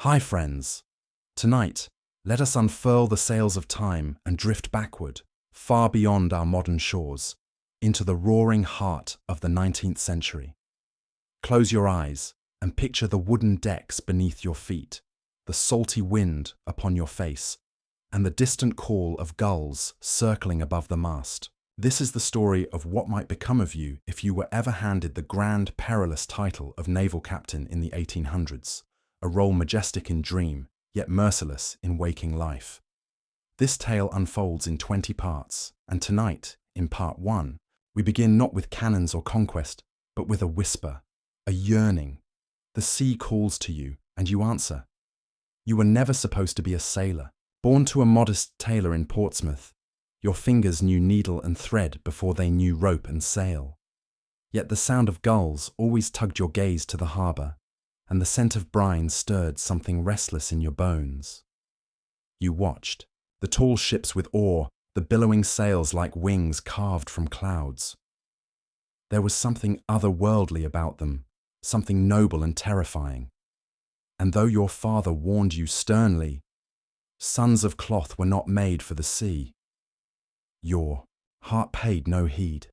Hi friends! Tonight, let us unfurl the sails of time and drift backward, far beyond our modern shores, into the roaring heart of the 19th century. Close your eyes and picture the wooden decks beneath your feet, the salty wind upon your face, and the distant call of gulls circling above the mast. This is the story of what might become of you if you were ever handed the grand, perilous title of naval captain in the 1800s, a role majestic in dream, yet merciless in waking life. This tale unfolds in 20 parts, and tonight, in part 1, we begin not with cannons or conquest, but with a whisper, a yearning. The sea calls to you, and you answer. You were never supposed to be a sailor. Born to a modest tailor in Portsmouth, your fingers knew needle and thread before they knew rope and sail. Yet the sound of gulls always tugged your gaze to the harbour, and the scent of brine stirred something restless in your bones. You watched, the tall ships with oar, the billowing sails like wings carved from clouds. There was something otherworldly about them, something noble and terrifying. And though your father warned you sternly, sons of cloth were not made for the sea, your heart paid no heed.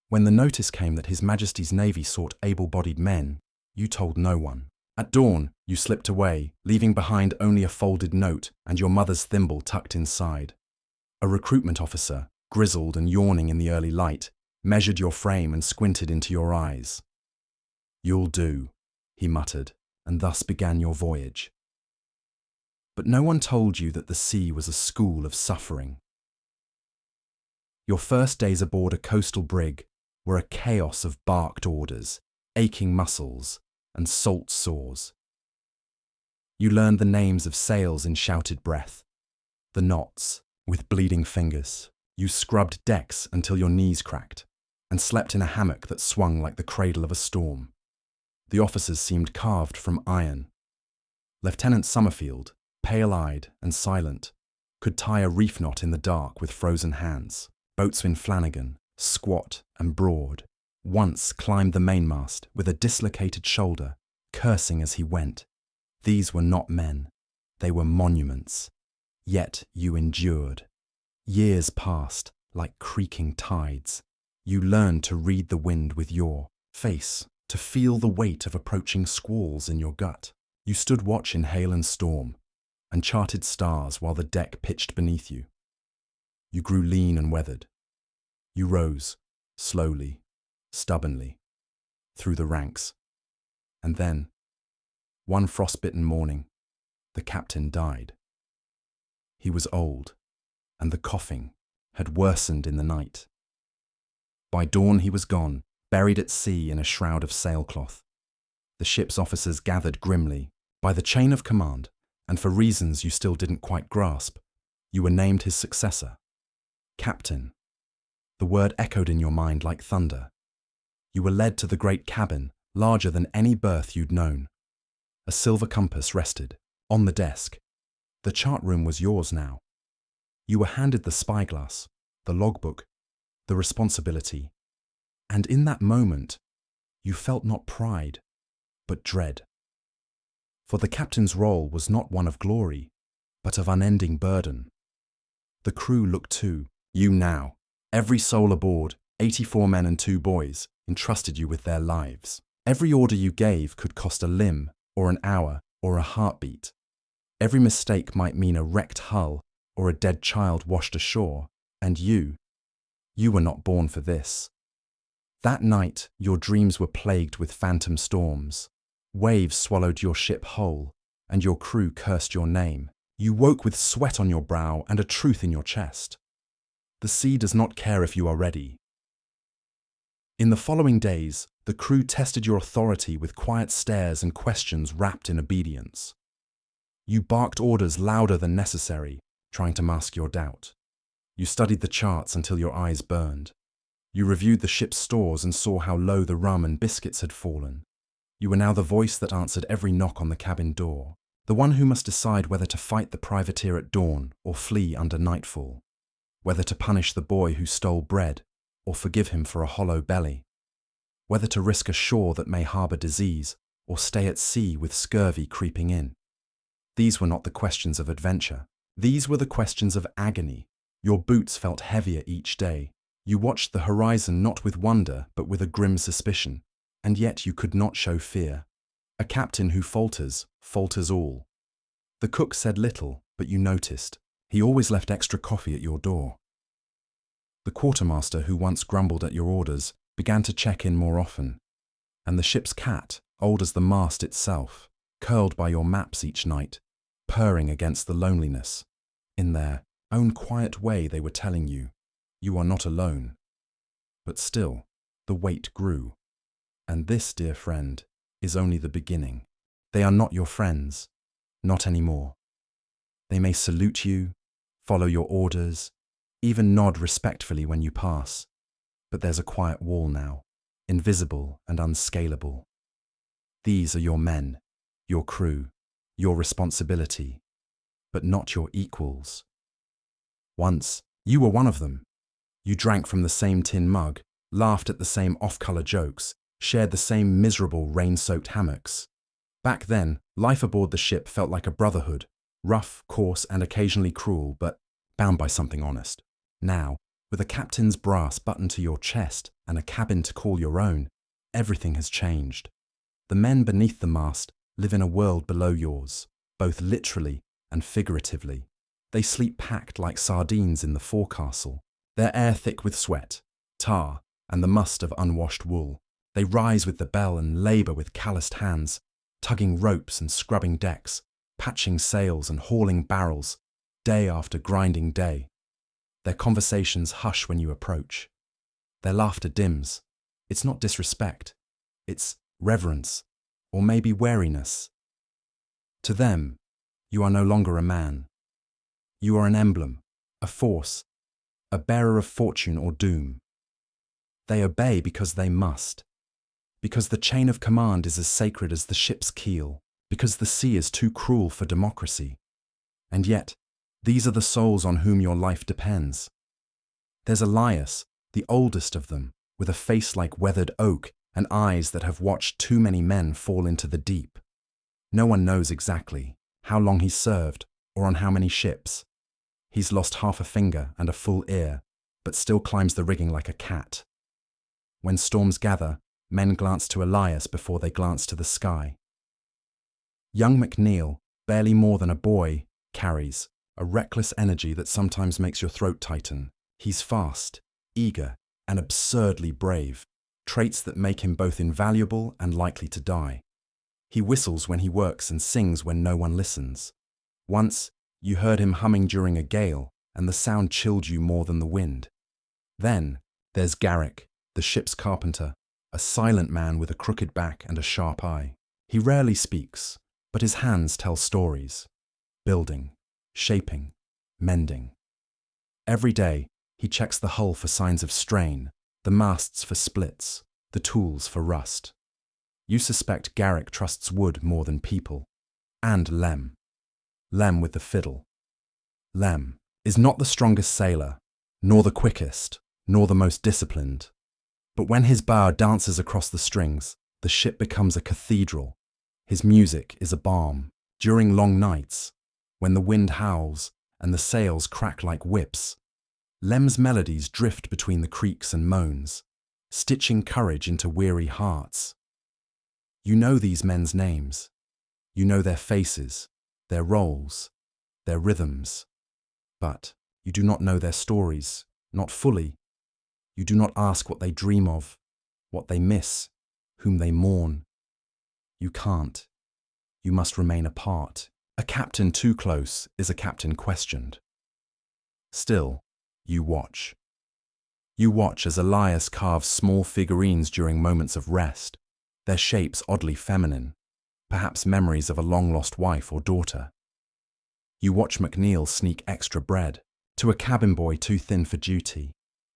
When the notice came that His Majesty's Navy sought able-bodied men, you told no one. At dawn, you slipped away, leaving behind only a folded note and your mother's thimble tucked inside. A recruitment officer, grizzled and yawning in the early light, measured your frame and squinted into your eyes. "You'll do," he muttered, and thus began your voyage. But no one told you that the sea was a school of suffering. Your first days aboard a coastal brig were a chaos of barked orders, aching muscles, and salt sores. You learned the names of sails in shouted breath, the knots with bleeding fingers. You scrubbed decks until your knees cracked, and slept in a hammock that swung like the cradle of a storm. The officers seemed carved from iron. Lieutenant Summerfield, pale-eyed and silent, could tie a reef knot in the dark with frozen hands. Boatswain Flanagan, squat and broad, once climbed the mainmast with a dislocated shoulder, cursing as he went. These were not men, they were monuments. Yet you endured. Years passed like creaking tides. You learned to read the wind with your face, to feel the weight of approaching squalls in your gut. You stood watch in hail and storm, and charted stars while the deck pitched beneath you. You grew lean and weathered. You rose, slowly, stubbornly, through the ranks. And then, one frostbitten morning, the captain died. He was old, and the coughing had worsened in the night. By dawn he was gone, buried at sea in a shroud of sailcloth. The ship's officers gathered grimly. By the chain of command, and for reasons you still didn't quite grasp, you were named his successor. Captain. The word echoed in your mind like thunder. You were led to the great cabin, larger than any berth you'd known. A silver compass rested on the desk. The chart room was yours now. You were handed the spyglass, the logbook, the responsibility. And in that moment, you felt not pride, but dread. For the captain's role was not one of glory, but of unending burden. The crew looked to you now. Every soul aboard, 84 men and 2 boys, entrusted you with their lives. Every order you gave could cost a limb, or an hour, or a heartbeat. Every mistake might mean a wrecked hull, or a dead child washed ashore, and you were not born for this. That night, your dreams were plagued with phantom storms. Waves swallowed your ship whole, and your crew cursed your name. You woke with sweat on your brow and a truth in your chest. The sea does not care if you are ready. In the following days, the crew tested your authority with quiet stares and questions wrapped in obedience. You barked orders louder than necessary, trying to mask your doubt. You studied the charts until your eyes burned. You reviewed the ship's stores and saw how low the rum and biscuits had fallen. You were now the voice that answered every knock on the cabin door, the one who must decide whether to fight the privateer at dawn or flee under nightfall, whether to punish the boy who stole bread or forgive him for a hollow belly, whether to risk a shore that may harbour disease or stay at sea with scurvy creeping in. These were not the questions of adventure. These were the questions of agony. Your boots felt heavier each day. You watched the horizon not with wonder, but with a grim suspicion. And yet you could not show fear. A captain who falters, falters all. The cook said little, but you noticed. He always left extra coffee at your door. The quartermaster, who once grumbled at your orders, began to check in more often. And the ship's cat, old as the mast itself, curled by your maps each night, purring against the loneliness. In their own quiet way they were telling you, you are not alone. But still, the weight grew. And this, dear friend, is only the beginning. They are not your friends, not anymore. They may salute you, follow your orders, even nod respectfully when you pass. But there's a quiet wall now, invisible and unscalable. These are your men, your crew, your responsibility, but not your equals. Once, you were one of them. You drank from the same tin mug, laughed at the same off-color jokes, shared the same miserable rain-soaked hammocks. Back then, life aboard the ship felt like a brotherhood, rough, coarse, and occasionally cruel, but bound by something honest. Now, with a captain's brass buttoned to your chest and a cabin to call your own, everything has changed. The men beneath the mast live in a world below yours, both literally and figuratively. They sleep packed like sardines in the forecastle, their air thick with sweat, tar, and the must of unwashed wool. They rise with the bell and labour with calloused hands, tugging ropes and scrubbing decks, patching sails and hauling barrels, day after grinding day. Their conversations hush when you approach. Their laughter dims. It's not disrespect. It's reverence, or maybe wariness. To them, you are no longer a man. You are an emblem, a force, a bearer of fortune or doom. They obey because they must, because the chain of command is as sacred as the ship's keel, because the sea is too cruel for democracy. And yet, these are the souls on whom your life depends. There's Elias, the oldest of them, with a face like weathered oak and eyes that have watched too many men fall into the deep. No one knows exactly how long he's served or on how many ships. He's lost half a finger and a full ear, but still climbs the rigging like a cat. When storms gather, men glance to Elias before they glance to the sky. Young McNeil, barely more than a boy, carries a reckless energy that sometimes makes your throat tighten. He's fast, eager, and absurdly brave, traits that make him both invaluable and likely to die. He whistles when he works and sings when no one listens. Once, you heard him humming during a gale, and the sound chilled you more than the wind. Then, there's Garrick, the ship's carpenter, a silent man with a crooked back and a sharp eye. He rarely speaks, but his hands tell stories. Building, shaping, mending. Every day, he checks the hull for signs of strain, the masts for splits, the tools for rust. You suspect Garrick trusts wood more than people. And Lem. Lem with the fiddle. Lem is not the strongest sailor, nor the quickest, nor the most disciplined. But when his bow dances across the strings, the ship becomes a cathedral. His music is a balm. During long nights, when the wind howls and the sails crack like whips, Lem's melodies drift between the creaks and moans, stitching courage into weary hearts. You know these men's names. You know their faces, their roles, their rhythms. But you do not know their stories, not fully. You do not ask what they dream of, what they miss, whom they mourn. You can't. You must remain apart. A captain too close is a captain questioned. Still, you watch. You watch as Elias carves small figurines during moments of rest, their shapes oddly feminine, perhaps memories of a long-lost wife or daughter. You watch McNeil sneak extra bread to a cabin boy too thin for duty.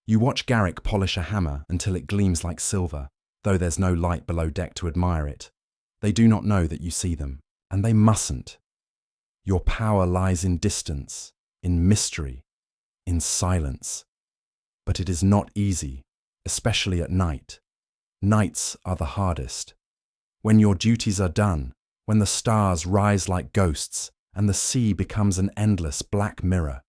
You watch Garrick polish a hammer until it gleams like silver, though there's no light below deck to admire it. They do not know that you see them, and they mustn't. Your power lies in distance, in mystery, in silence. But it is not easy, especially at night. Nights are the hardest. When your duties are done, when the stars rise like ghosts and the sea becomes an endless black mirror.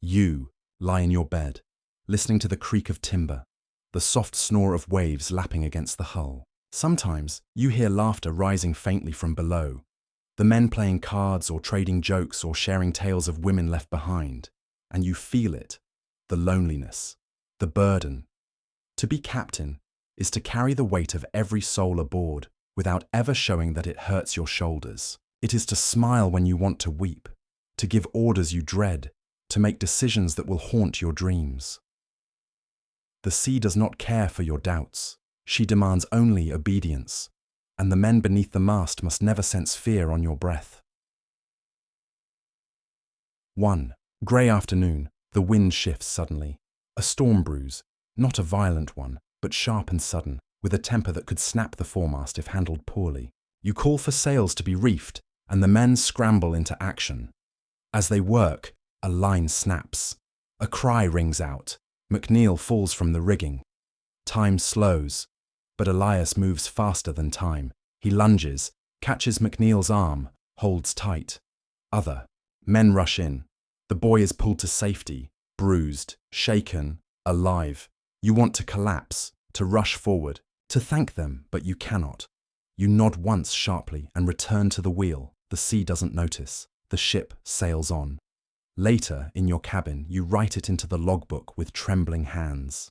You lie in your bed, listening to the creak of timber, the soft snore of waves lapping against the hull. Sometimes you hear laughter rising faintly from below, the men playing cards or trading jokes or sharing tales of women left behind, and you feel it, the loneliness, the burden. To be captain is to carry the weight of every soul aboard without ever showing that it hurts your shoulders. It is to smile when you want to weep, to give orders you dread, to make decisions that will haunt your dreams. The sea does not care for your doubts. She demands only obedience, and the men beneath the mast must never sense fear on your breath. 1. Grey afternoon. The wind shifts suddenly. A storm brews, not a violent one, but sharp and sudden, with a temper that could snap the foremast if handled poorly. You call for sails to be reefed, and the men scramble into action. As they work, a line snaps. A cry rings out. McNeil falls from the rigging. Time slows, but Elias moves faster than time. He lunges, catches McNeil's arm, holds tight. Other men rush in. The boy is pulled to safety, bruised, shaken, alive. You want to collapse, to rush forward, to thank them, but you cannot. You nod once sharply and return to the wheel. The sea doesn't notice. The ship sails on. Later, in your cabin, you write it into the logbook with trembling hands.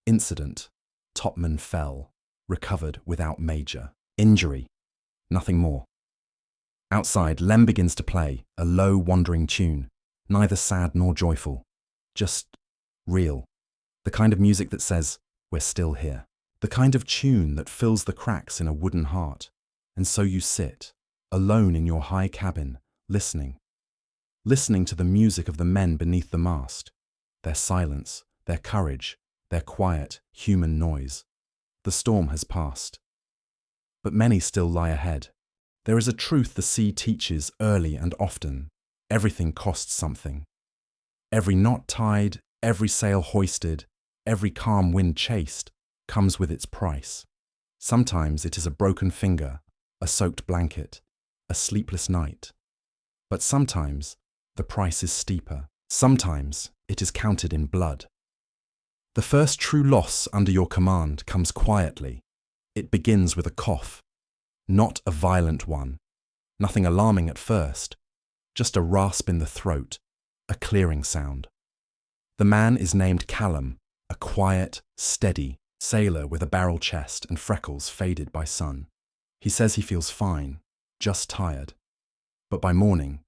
Incident: topman fell, recovered without major injury. Nothing more. Outside, Lem begins to play, a low, wandering tune, neither sad nor joyful, just real. The kind of music that says, "We're still here." The kind of tune that fills the cracks in a wooden heart. And so you sit, alone in your high cabin, listening to the music of the men beneath the mast, their silence, their courage, their quiet, human noise. The storm has passed, but many still lie ahead. There is a truth the sea teaches early and often. Everything costs something. Every knot tied, every sail hoisted, every calm wind chased comes with its price. Sometimes it is a broken finger, a soaked blanket, a sleepless night. But sometimes the price is steeper. Sometimes it is counted in blood. The first true loss under your command comes quietly. It begins with a cough, not a violent one. Nothing alarming at first, just a rasp in the throat, a clearing sound. The man is named Callum, a quiet, steady sailor with a barrel chest and freckles faded by sun. He says he feels fine, just tired. But by morning,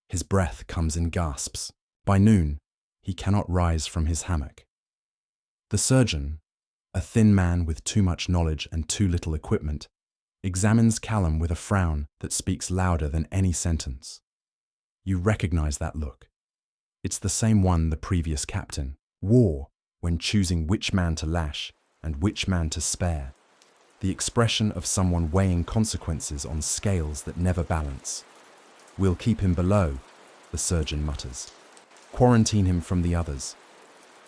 his breath comes in gasps. By noon, he cannot rise from his hammock. The surgeon, a thin man with too much knowledge and too little equipment, examines Callum with a frown that speaks louder than any sentence. You recognize that look. It's the same one the previous captain wore when choosing which man to lash and which man to spare. The expression of someone weighing consequences on scales that never balance. "We'll keep him below," the surgeon mutters. "Quarantine him from the others."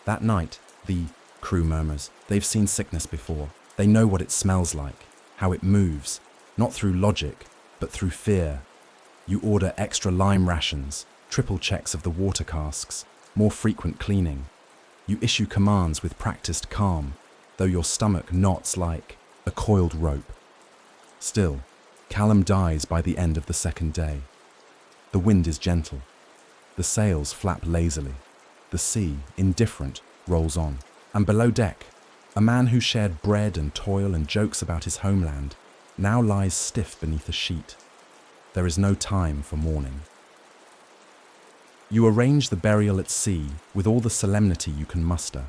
That night, the crew murmurs. They've seen sickness before. They know what it smells like, how it moves, not through logic, but through fear. You order extra lime rations, triple checks of the water casks, more frequent cleaning. You issue commands with practiced calm, though your stomach knots like a coiled rope. Still, Callum dies by the end of the second day. The wind is gentle. The sails flap lazily. The sea, indifferent, rolls on. And below deck, a man who shared bread and toil and jokes about his homeland now lies stiff beneath a sheet. There is no time for mourning. You arrange the burial at sea with all the solemnity you can muster.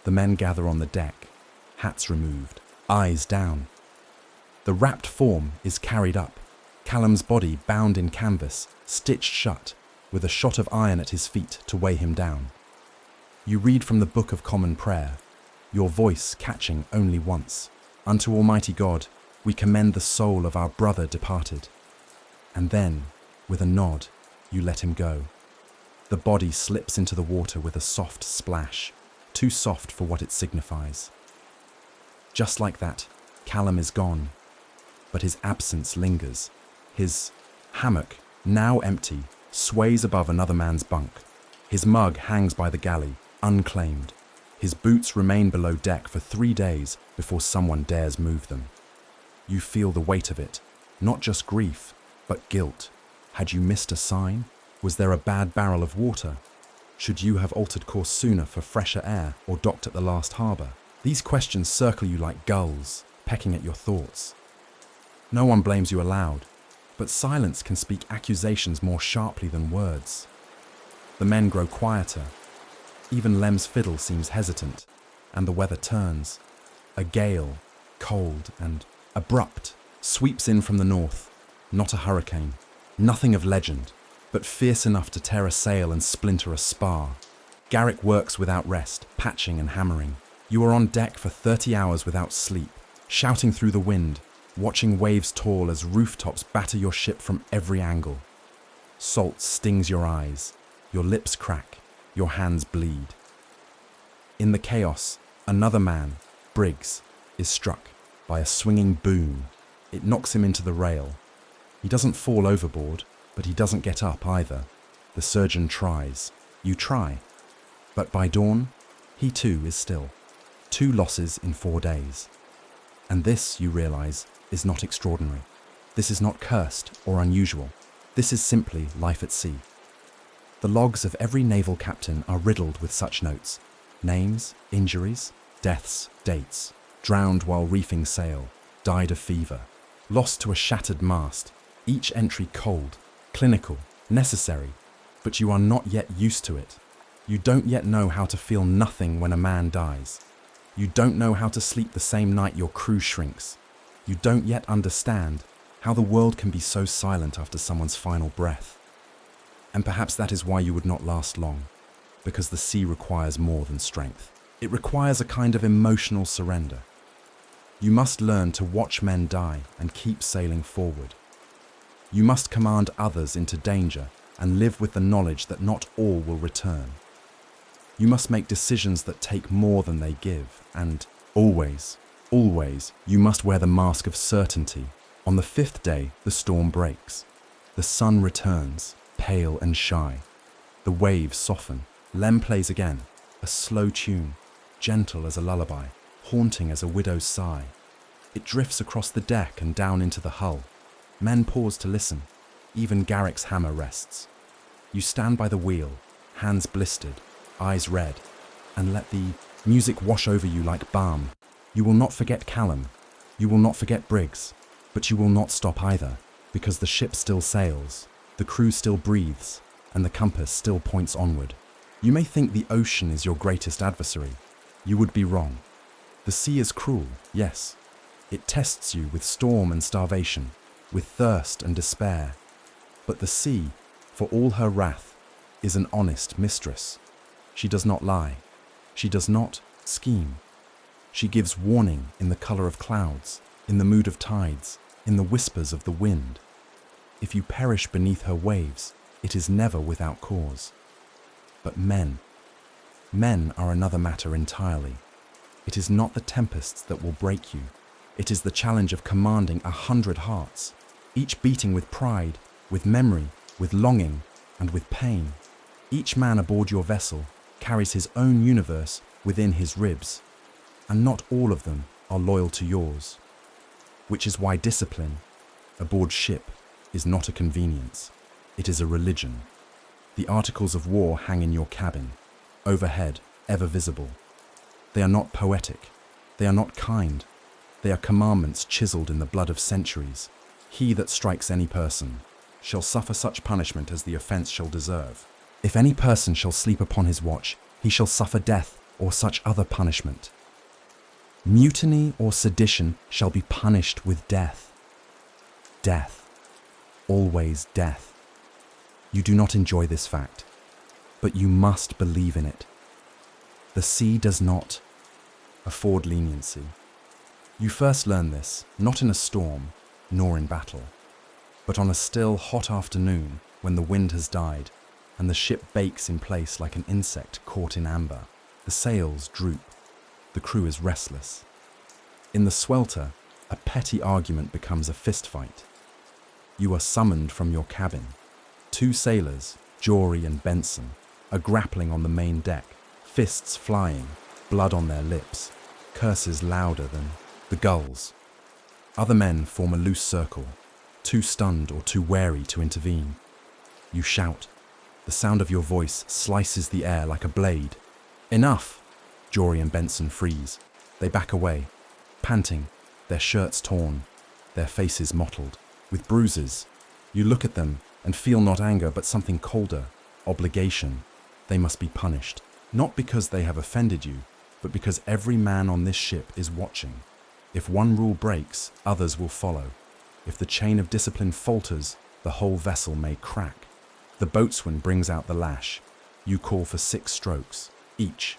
The men gather on the deck, hats removed, eyes down. The wrapped form is carried up, Callum's body bound in canvas, stitched shut, with a shot of iron at his feet to weigh him down. You read from the Book of Common Prayer, your voice catching only once. "Unto Almighty God, we commend the soul of our brother departed." And then, with a nod, you let him go. The body slips into the water with a soft splash, too soft for what it signifies. Just like that, Callum is gone, but his absence lingers. His hammock now empty, sways above another man's bunk. His mug hangs by the galley, unclaimed. His boots remain below deck for 3 days before someone dares move them. You feel the weight of it, not just grief, but guilt. Had you missed a sign? Was there a bad barrel of water? Should you have altered course sooner for fresher air or docked at the last harbour? These questions circle you like gulls, pecking at your thoughts. No one blames you aloud, but silence can speak accusations more sharply than words. The men grow quieter. Even Lem's fiddle seems hesitant, and the weather turns. A gale, cold and abrupt, sweeps in from the north. Not a hurricane, nothing of legend, but fierce enough to tear a sail and splinter a spar. Garrick works without rest, patching and hammering. You are on deck for 30 hours without sleep, shouting through the wind, watching waves tall as rooftops batter your ship from every angle. Salt stings your eyes, your lips crack, your hands bleed. In the chaos, another man, Briggs, is struck by a swinging boom. It knocks him into the rail. He doesn't fall overboard, but he doesn't get up either. The surgeon tries. You try. But by dawn, he too is still. 2 losses in 4 days. And this, you realize, is not extraordinary. This is not cursed or unusual. This is simply life at sea. The logs of every naval captain are riddled with such notes: names, injuries, deaths, dates, drowned while reefing sail, died of fever, lost to a shattered mast, each entry cold, clinical, necessary, but you are not yet used to it. You don't yet know how to feel nothing when a man dies. You don't know how to sleep the same night your crew shrinks. You don't yet understand how the world can be so silent after someone's final breath. And perhaps that is why you would not last long, because the sea requires more than strength. It requires a kind of emotional surrender. You must learn to watch men die and keep sailing forward. You must command others into danger and live with the knowledge that not all will return. You must make decisions that take more than they give, and always, always, you must wear the mask of certainty. On the 5th day, the storm breaks. The sun returns, pale and shy. The waves soften. Lem plays again, a slow tune, gentle as a lullaby, haunting as a widow's sigh. It drifts across the deck and down into the hull. Men pause to listen. Even Garrick's hammer rests. You stand by the wheel, hands blistered, eyes red, and let the music wash over you like balm. You will not forget Callum. You will not forget Briggs. But you will not stop either, because the ship still sails, the crew still breathes, and the compass still points onward. You may think the ocean is your greatest adversary. You would be wrong. The sea is cruel, yes. It tests you with storm and starvation, with thirst and despair. But the sea, for all her wrath, is an honest mistress. She does not lie. She does not scheme. She gives warning in the color of clouds, in the mood of tides, in the whispers of the wind. If you perish beneath her waves, it is never without cause. But men are another matter entirely. It is not the tempests that will break you. It is the challenge of commanding 100 hearts, each beating with pride, with memory, with longing, and with pain. Each man aboard your vessel carries his own universe within his ribs, and not all of them are loyal to yours. Which is why discipline, aboard ship, is not a convenience. It is a religion. The articles of war hang in your cabin, overhead, ever visible. They are not poetic. They are not kind. They are commandments chiseled in the blood of centuries. He that strikes any person shall suffer such punishment as the offence shall deserve. If any person shall sleep upon his watch, he shall suffer death or such other punishment. Mutiny or sedition shall be punished with death. Death. Always death. You do not enjoy this fact, but you must believe in it. The sea does not afford leniency. You first learn this, not in a storm, nor in battle, but on a still, hot afternoon when the wind has died and the ship bakes in place like an insect caught in amber. The sails droop. The crew is restless. In the swelter, a petty argument becomes a fist fight. You are summoned from your cabin. Two sailors, Jory and Benson, are grappling on the main deck, fists flying, blood on their lips, curses louder than the gulls. Other men form a loose circle, too stunned or too wary to intervene. You shout. The sound of your voice slices the air like a blade. Enough! Jory and Benson freeze. They back away, panting, their shirts torn, their faces mottled, with bruises. You look at them and feel not anger but something colder, obligation. They must be punished, not because they have offended you, but because every man on this ship is watching. If one rule breaks, others will follow. If the chain of discipline falters, the whole vessel may crack. The boatswain brings out the lash. You call for 6 strokes, each.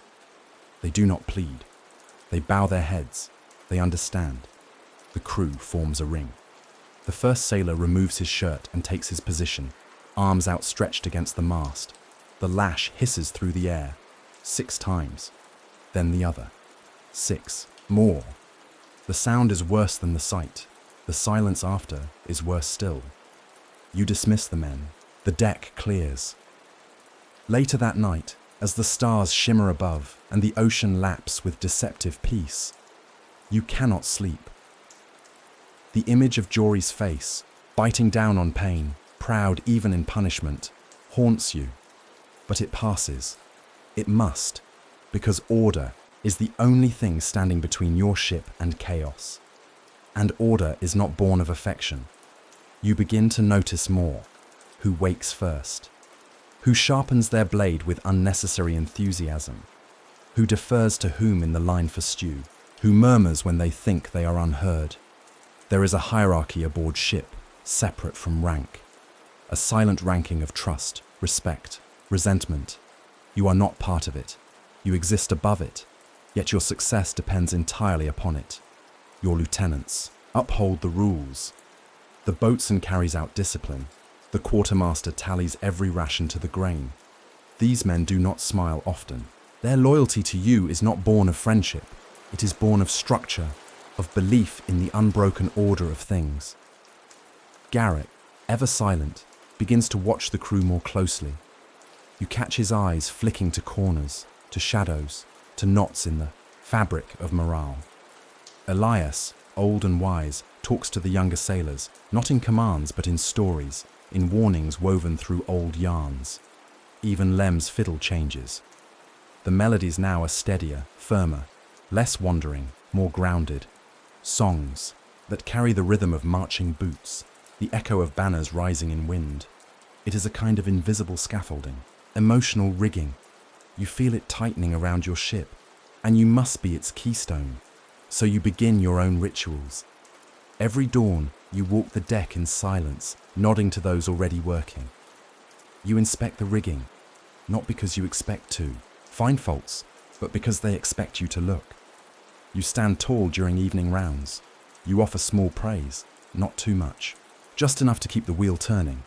They do not plead. They bow their heads. They understand. The crew forms a ring. The first sailor removes his shirt and takes his position, arms outstretched against the mast. The lash hisses through the air, 6 times. Then the other. 6. More. The sound is worse than the sight. The silence after is worse still. You dismiss the men. The deck clears. Later that night, as the stars shimmer above and the ocean laps with deceptive peace, you cannot sleep. The image of Jory's face, biting down on pain, proud even in punishment, haunts you. But it passes. It must, because order is the only thing standing between your ship and chaos. And order is not born of affection. You begin to notice more. Who wakes first? Who sharpens their blade with unnecessary enthusiasm? Who defers to whom in the line for stew? Who murmurs when they think they are unheard? There is a hierarchy aboard ship, separate from rank. A silent ranking of trust, respect, resentment. You are not part of it. You exist above it, yet your success depends entirely upon it. Your lieutenants uphold the rules. The boatswain carries out discipline. The quartermaster tallies every ration to the grain. These men do not smile often. Their loyalty to you is not born of friendship. It is born of structure, of belief in the unbroken order of things. Garrett, ever silent, begins to watch the crew more closely. You catch his eyes flicking to corners, to shadows, to knots in the fabric of morale. Elias, old and wise, talks to the younger sailors, not in commands but in stories, in warnings woven through old yarns. Even Lem's fiddle changes. The melodies now are steadier, firmer, less wandering, more grounded. Songs that carry the rhythm of marching boots, the echo of banners rising in wind. It is a kind of invisible scaffolding, emotional rigging. You feel it tightening around your ship, and you must be its keystone. So you begin your own rituals. Every dawn, you walk the deck in silence, nodding to those already working. You inspect the rigging, not because you expect to find faults, but because they expect you to look. You stand tall during evening rounds. You offer small praise, not too much, just enough to keep the wheel turning.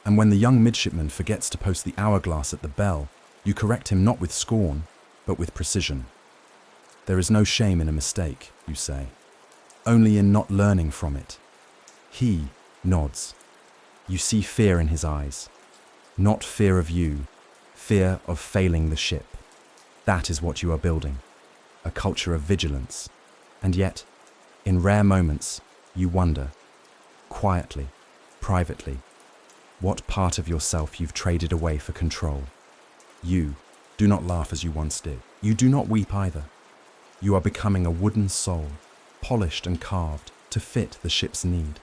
And when the young midshipman forgets to post the hourglass at the bell, you correct him not with scorn, but with precision. There is no shame in a mistake, you say, only in not learning from it. He nods. You see fear in his eyes. Not fear of you, fear of failing the ship. That is what you are building, a culture of vigilance. And yet, in rare moments, you wonder, quietly, privately, what part of yourself you've traded away for control. You do not laugh as you once did. You do not weep either. You are becoming a wooden soul, polished and carved to fit the ship's need.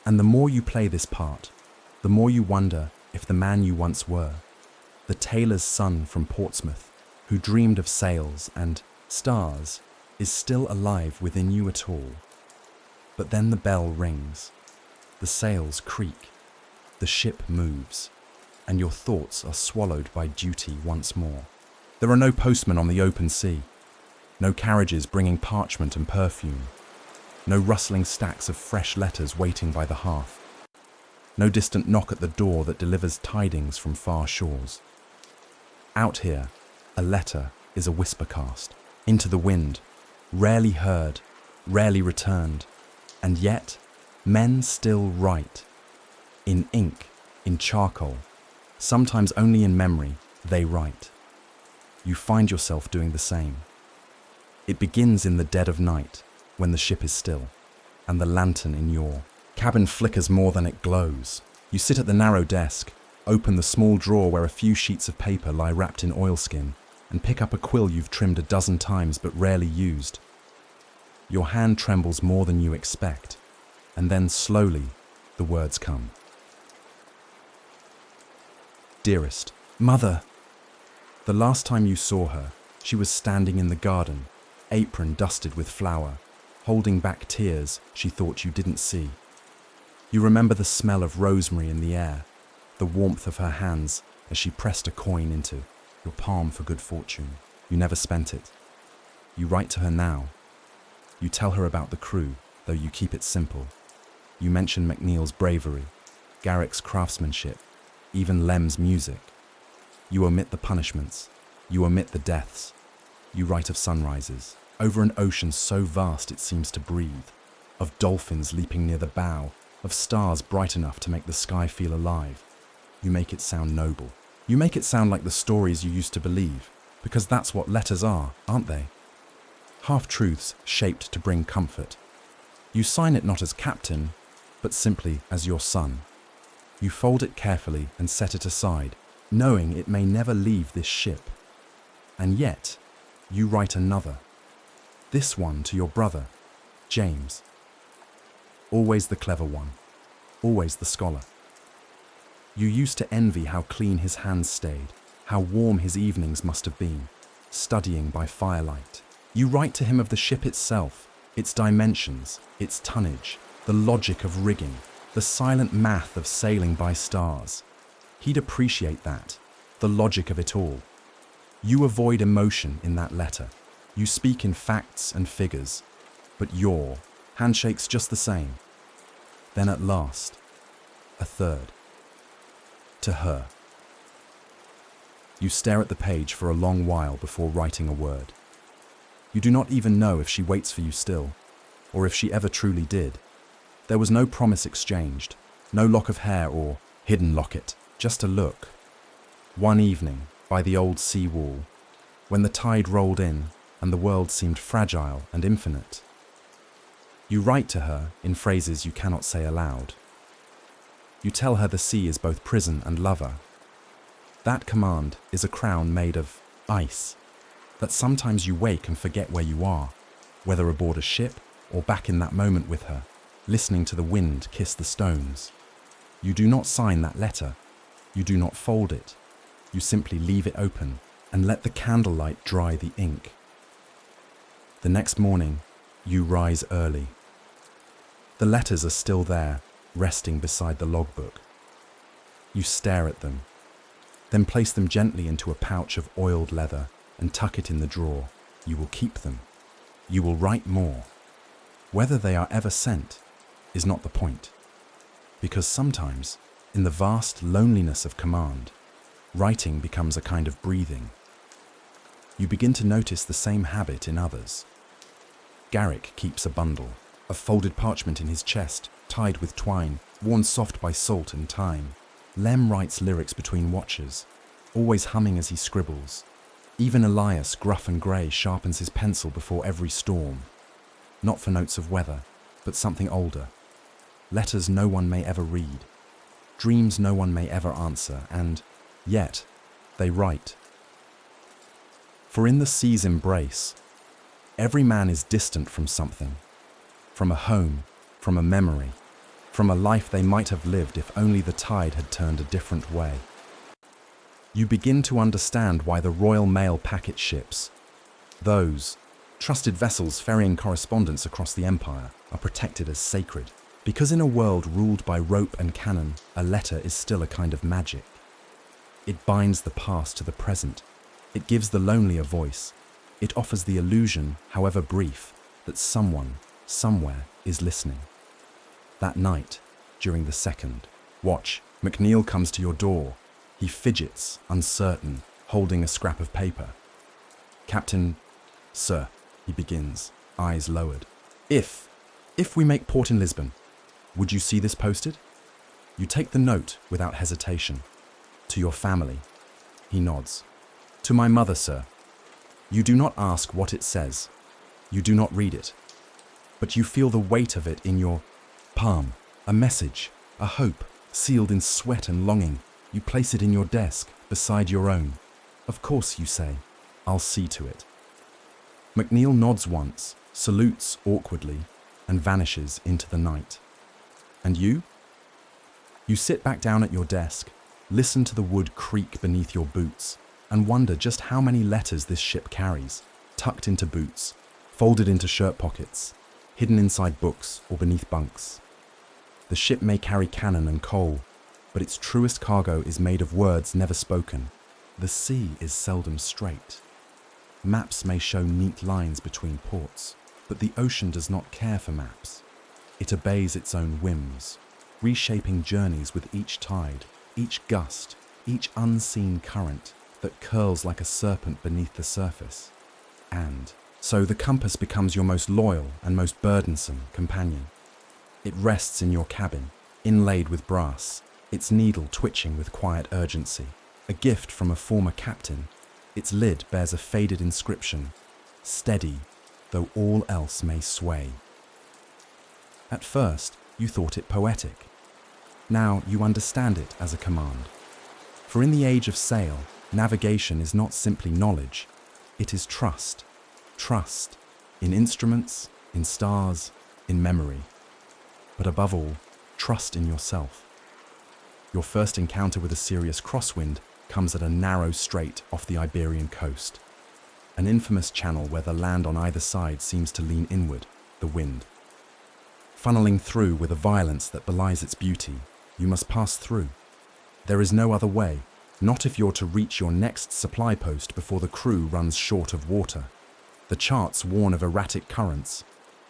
And the more you play this part, the more you wonder if the man you once were, the tailor's son from Portsmouth, who dreamed of sails and stars, is still alive within you at all. But then the bell rings, the sails creak, the ship moves, and your thoughts are swallowed by duty once more. There are no postmen on the open sea, no carriages bringing parchment and perfume, no rustling stacks of fresh letters waiting by the hearth, no distant knock at the door that delivers tidings from far shores. Out here, a letter is a whisper cast into the wind, rarely heard, rarely returned, and yet men still write, in ink, in charcoal, Sometimes only in memory, they write. You find yourself doing the same. It begins in the dead of night, when the ship is still, and the lantern in your cabin flickers more than it glows. You sit at the narrow desk, open the small drawer where a few sheets of paper lie wrapped in oilskin, and pick up a quill you've trimmed a dozen times but rarely used. Your hand trembles more than you expect, and then slowly the words come. Dearest, Mother. The last time you saw her, she was standing in the garden, apron dusted with flour, holding back tears she thought you didn't see. You remember the smell of rosemary in the air, the warmth of her hands as she pressed a coin into your palm for good fortune. You never spent it. You write to her now. You tell her about the crew, though you keep it simple. You mention McNeil's bravery, Garrick's craftsmanship, even Lem's music. You omit the punishments. You omit the deaths. You write of sunrises, over an ocean so vast it seems to breathe, of dolphins leaping near the bow, of stars bright enough to make the sky feel alive. You make it sound noble. You make it sound like the stories you used to believe, because that's what letters are, aren't they? Half-truths shaped to bring comfort. You sign it not as captain, but simply as your son. You fold it carefully and set it aside, knowing it may never leave this ship. And yet, you write another. This one to your brother, James. Always the clever one, always the scholar. You used to envy how clean his hands stayed, how warm his evenings must have been, studying by firelight. You write to him of the ship itself, its dimensions, its tonnage, the logic of rigging, the silent math of sailing by stars. He'd appreciate that, the logic of it all. You avoid emotion in that letter. You speak in facts and figures, but your handshake's just the same. Then at last, a third. To her. You stare at the page for a long while before writing a word. You do not even know if she waits for you still, or if she ever truly did. There was no promise exchanged, no lock of hair or hidden locket, just a look. One evening, by the old sea wall, when the tide rolled in and the world seemed fragile and infinite. You write to her in phrases you cannot say aloud. You tell her the sea is both prison and lover. That command is a crown made of ice, that sometimes you wake and forget where you are, whether aboard a ship or back in that moment with her, listening to the wind kiss the stones. You do not sign that letter. You do not fold it. You simply leave it open and let the candlelight dry the ink. The next morning, you rise early. The letters are still there, resting beside the logbook. You stare at them, then place them gently into a pouch of oiled leather and tuck it in the drawer. You will keep them. You will write more. Whether they are ever sent is not the point, because sometimes, in the vast loneliness of command, writing becomes a kind of breathing. You begin to notice the same habit in others. Garrick keeps a bundle of folded parchment in his chest, tied with twine, worn soft by salt and time. Lem writes lyrics between watches, always humming as he scribbles. Even Elias, gruff and grey, sharpens his pencil before every storm. Not for notes of weather, but something older. Letters no one may ever read. Dreams no one may ever answer, and yet they write. For in the sea's embrace, every man is distant from something, from a home, from a memory, from a life they might have lived if only the tide had turned a different way. You begin to understand why the Royal Mail packet ships, those trusted vessels ferrying correspondence across the empire, are protected as sacred. Because in a world ruled by rope and cannon, a letter is still a kind of magic. It binds the past to the present. It gives the lonely a voice. It offers the illusion, however brief, that someone, somewhere, is listening. That night, during the second watch, McNeil comes to your door. He fidgets, uncertain, holding a scrap of paper. Captain, sir, he begins, eyes lowered. If we make port in Lisbon, would you see this posted? You take the note without hesitation. To your family. He nods. To my mother, sir. You do not ask what it says. You do not read it. But you feel the weight of it in your palm. A message, a hope, sealed in sweat and longing. You place it in your desk, beside your own. Of course, you say. I'll see to it. McNeil nods once, salutes awkwardly, and vanishes into the night. And you? You sit back down at your desk, listen to the wood creak beneath your boots, and wonder just how many letters this ship carries, tucked into boots, folded into shirt pockets, hidden inside books or beneath bunks. The ship may carry cannon and coal, but its truest cargo is made of words never spoken. The sea is seldom straight. Maps may show neat lines between ports, but the ocean does not care for maps. It obeys its own whims, reshaping journeys with each tide, each gust, each unseen current that curls like a serpent beneath the surface. And so the compass becomes your most loyal and most burdensome companion. It rests in your cabin, inlaid with brass, its needle twitching with quiet urgency. A gift from a former captain, its lid bears a faded inscription, steady, though all else may sway. At first, you thought it poetic. Now you understand it as a command. For in the age of sail, navigation is not simply knowledge, it is trust. Trust in instruments, in stars, in memory. But above all, trust in yourself. Your first encounter with a serious crosswind comes at a narrow strait off the Iberian coast, an infamous channel where the land on either side seems to lean inward, the wind. Funneling through with a violence that belies its beauty, you must pass through. There is no other way, not if you're to reach your next supply post before the crew runs short of water. The charts warn of erratic currents.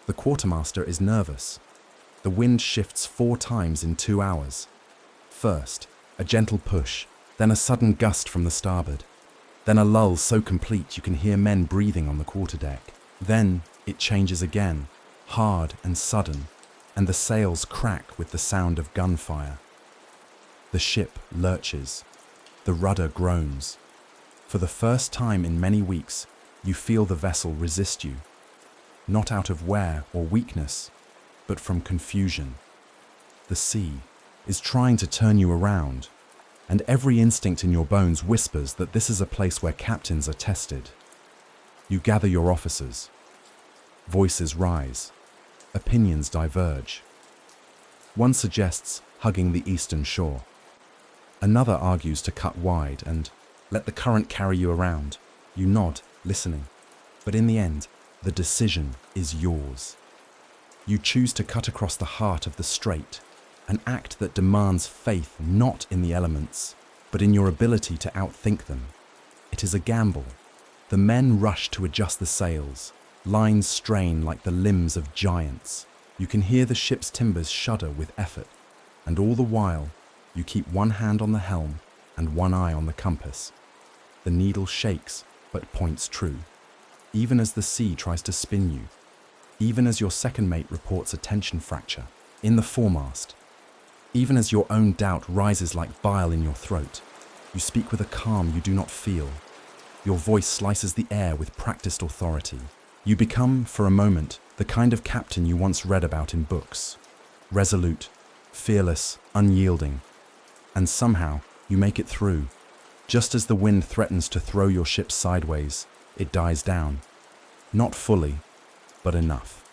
The quartermaster is nervous. The wind shifts 4 times in 2 hours. First, a gentle push, then a sudden gust from the starboard. Then a lull so complete you can hear men breathing on the quarterdeck. Then it changes again, hard and sudden, and the sails crack with the sound of gunfire. The ship lurches. The rudder groans. For the first time in many weeks, you feel the vessel resist you, not out of wear or weakness, but from confusion. The sea is trying to turn you around, and every instinct in your bones whispers that this is a place where captains are tested. You gather your officers. Voices rise. Opinions diverge. One suggests hugging the eastern shore. Another argues to cut wide and let the current carry you around. You nod, listening. But in the end, the decision is yours. You choose to cut across the heart of the strait, an act that demands faith not in the elements, but in your ability to outthink them. It is a gamble. The men rush to adjust the sails. Lines strain like the limbs of giants. You can hear the ship's timbers shudder with effort, and all the while, you keep one hand on the helm and one eye on the compass. The needle shakes, but points true, even as the sea tries to spin you, even as your second mate reports a tension fracture in the foremast, even as your own doubt rises like bile in your throat. You speak with a calm you do not feel. Your voice slices the air with practiced authority. You become, for a moment, the kind of captain you once read about in books. Resolute, fearless, unyielding. And somehow, you make it through. Just as the wind threatens to throw your ship sideways, it dies down. Not fully, but enough.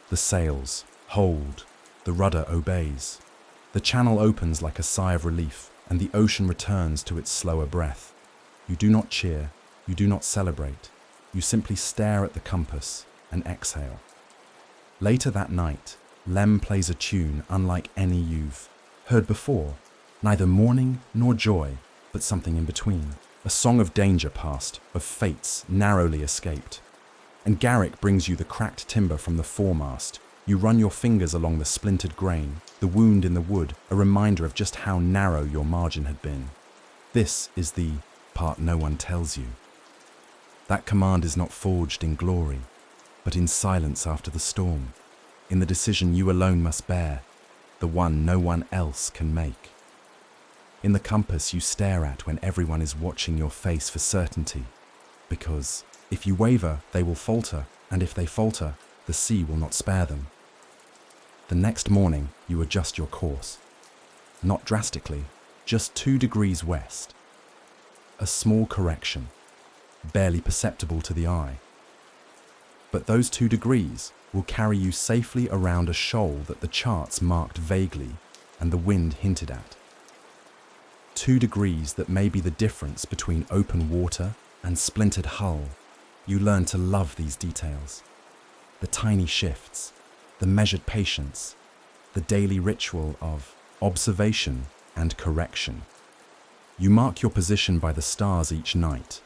The sails hold. The rudder obeys. The channel opens like a sigh of relief, and the ocean returns to its slower breath. You do not cheer. You do not celebrate. You simply stare at the compass and exhale. Later that night, Lem plays a tune unlike any you've heard before. Neither mourning nor joy, but something in between. A song of danger past, of fates narrowly escaped. And Garrick brings you the cracked timber from the foremast. You run your fingers along the splintered grain, the wound in the wood, a reminder of just how narrow your margin had been. This is the part no one tells you. That command is not forged in glory, but in silence after the storm, in the decision you alone must bear, the one no one else can make. In the compass you stare at when everyone is watching your face for certainty. Because if you waver, they will falter, and if they falter, the sea will not spare them. The next morning, you adjust your course. Not drastically, just 2 degrees west. A small correction, barely perceptible to the eye. But those 2 degrees will carry you safely around a shoal that the charts marked vaguely and the wind hinted at. 2 degrees that may be the difference between open water and splintered hull. You learn to love these details. The tiny shifts, the measured patience, the daily ritual of observation and correction. You mark your position by the stars each night,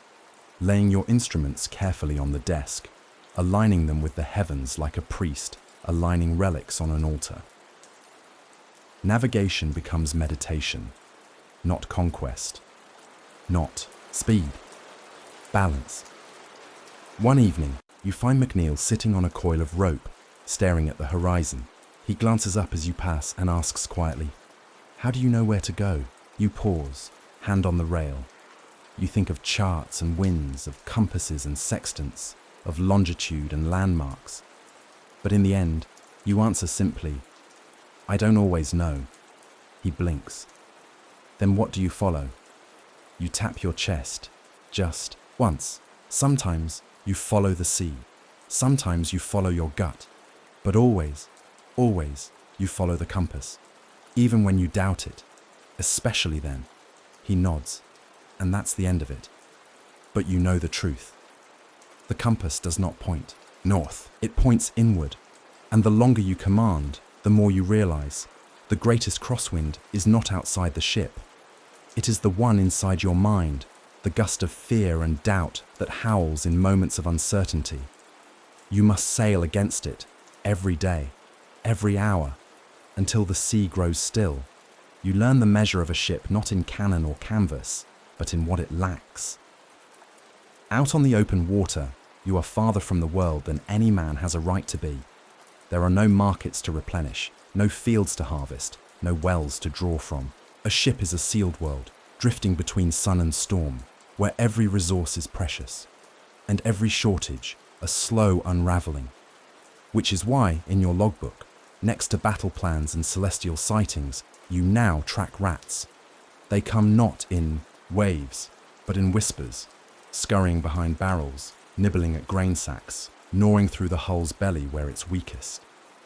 laying your instruments carefully on the desk, aligning them with the heavens like a priest aligning relics on an altar. Navigation becomes meditation, not conquest, not speed, balance. One evening, you find McNeil sitting on a coil of rope, staring at the horizon. He glances up as you pass and asks quietly, "How do you know where to go?" You pause, hand on the rail. You think of charts and winds, of compasses and sextants, of longitude and landmarks. But in the end, you answer simply, "I don't always know." He blinks. Then what do you follow? You tap your chest, just once. Sometimes you follow the sea. Sometimes you follow your gut. But always, always, you follow the compass. Even when you doubt it, especially then. He nods, and that's the end of it. But you know the truth. The compass does not point north, it points inward. And the longer you command, the more you realize the greatest crosswind is not outside the ship. It is the one inside your mind, the gust of fear and doubt that howls in moments of uncertainty. You must sail against it every day, every hour, until the sea grows still. You learn the measure of a ship not in cannon or canvas, but in what it lacks. Out on the open water, you are farther from the world than any man has a right to be. There are no markets to replenish, no fields to harvest, no wells to draw from. A ship is a sealed world, drifting between sun and storm, where every resource is precious, and every shortage a slow unraveling. Which is why, in your logbook, next to battle plans and celestial sightings, you now track rats. They come not in waves, but in whispers, scurrying behind barrels, nibbling at grain sacks, gnawing through the hull's belly where it's weakest.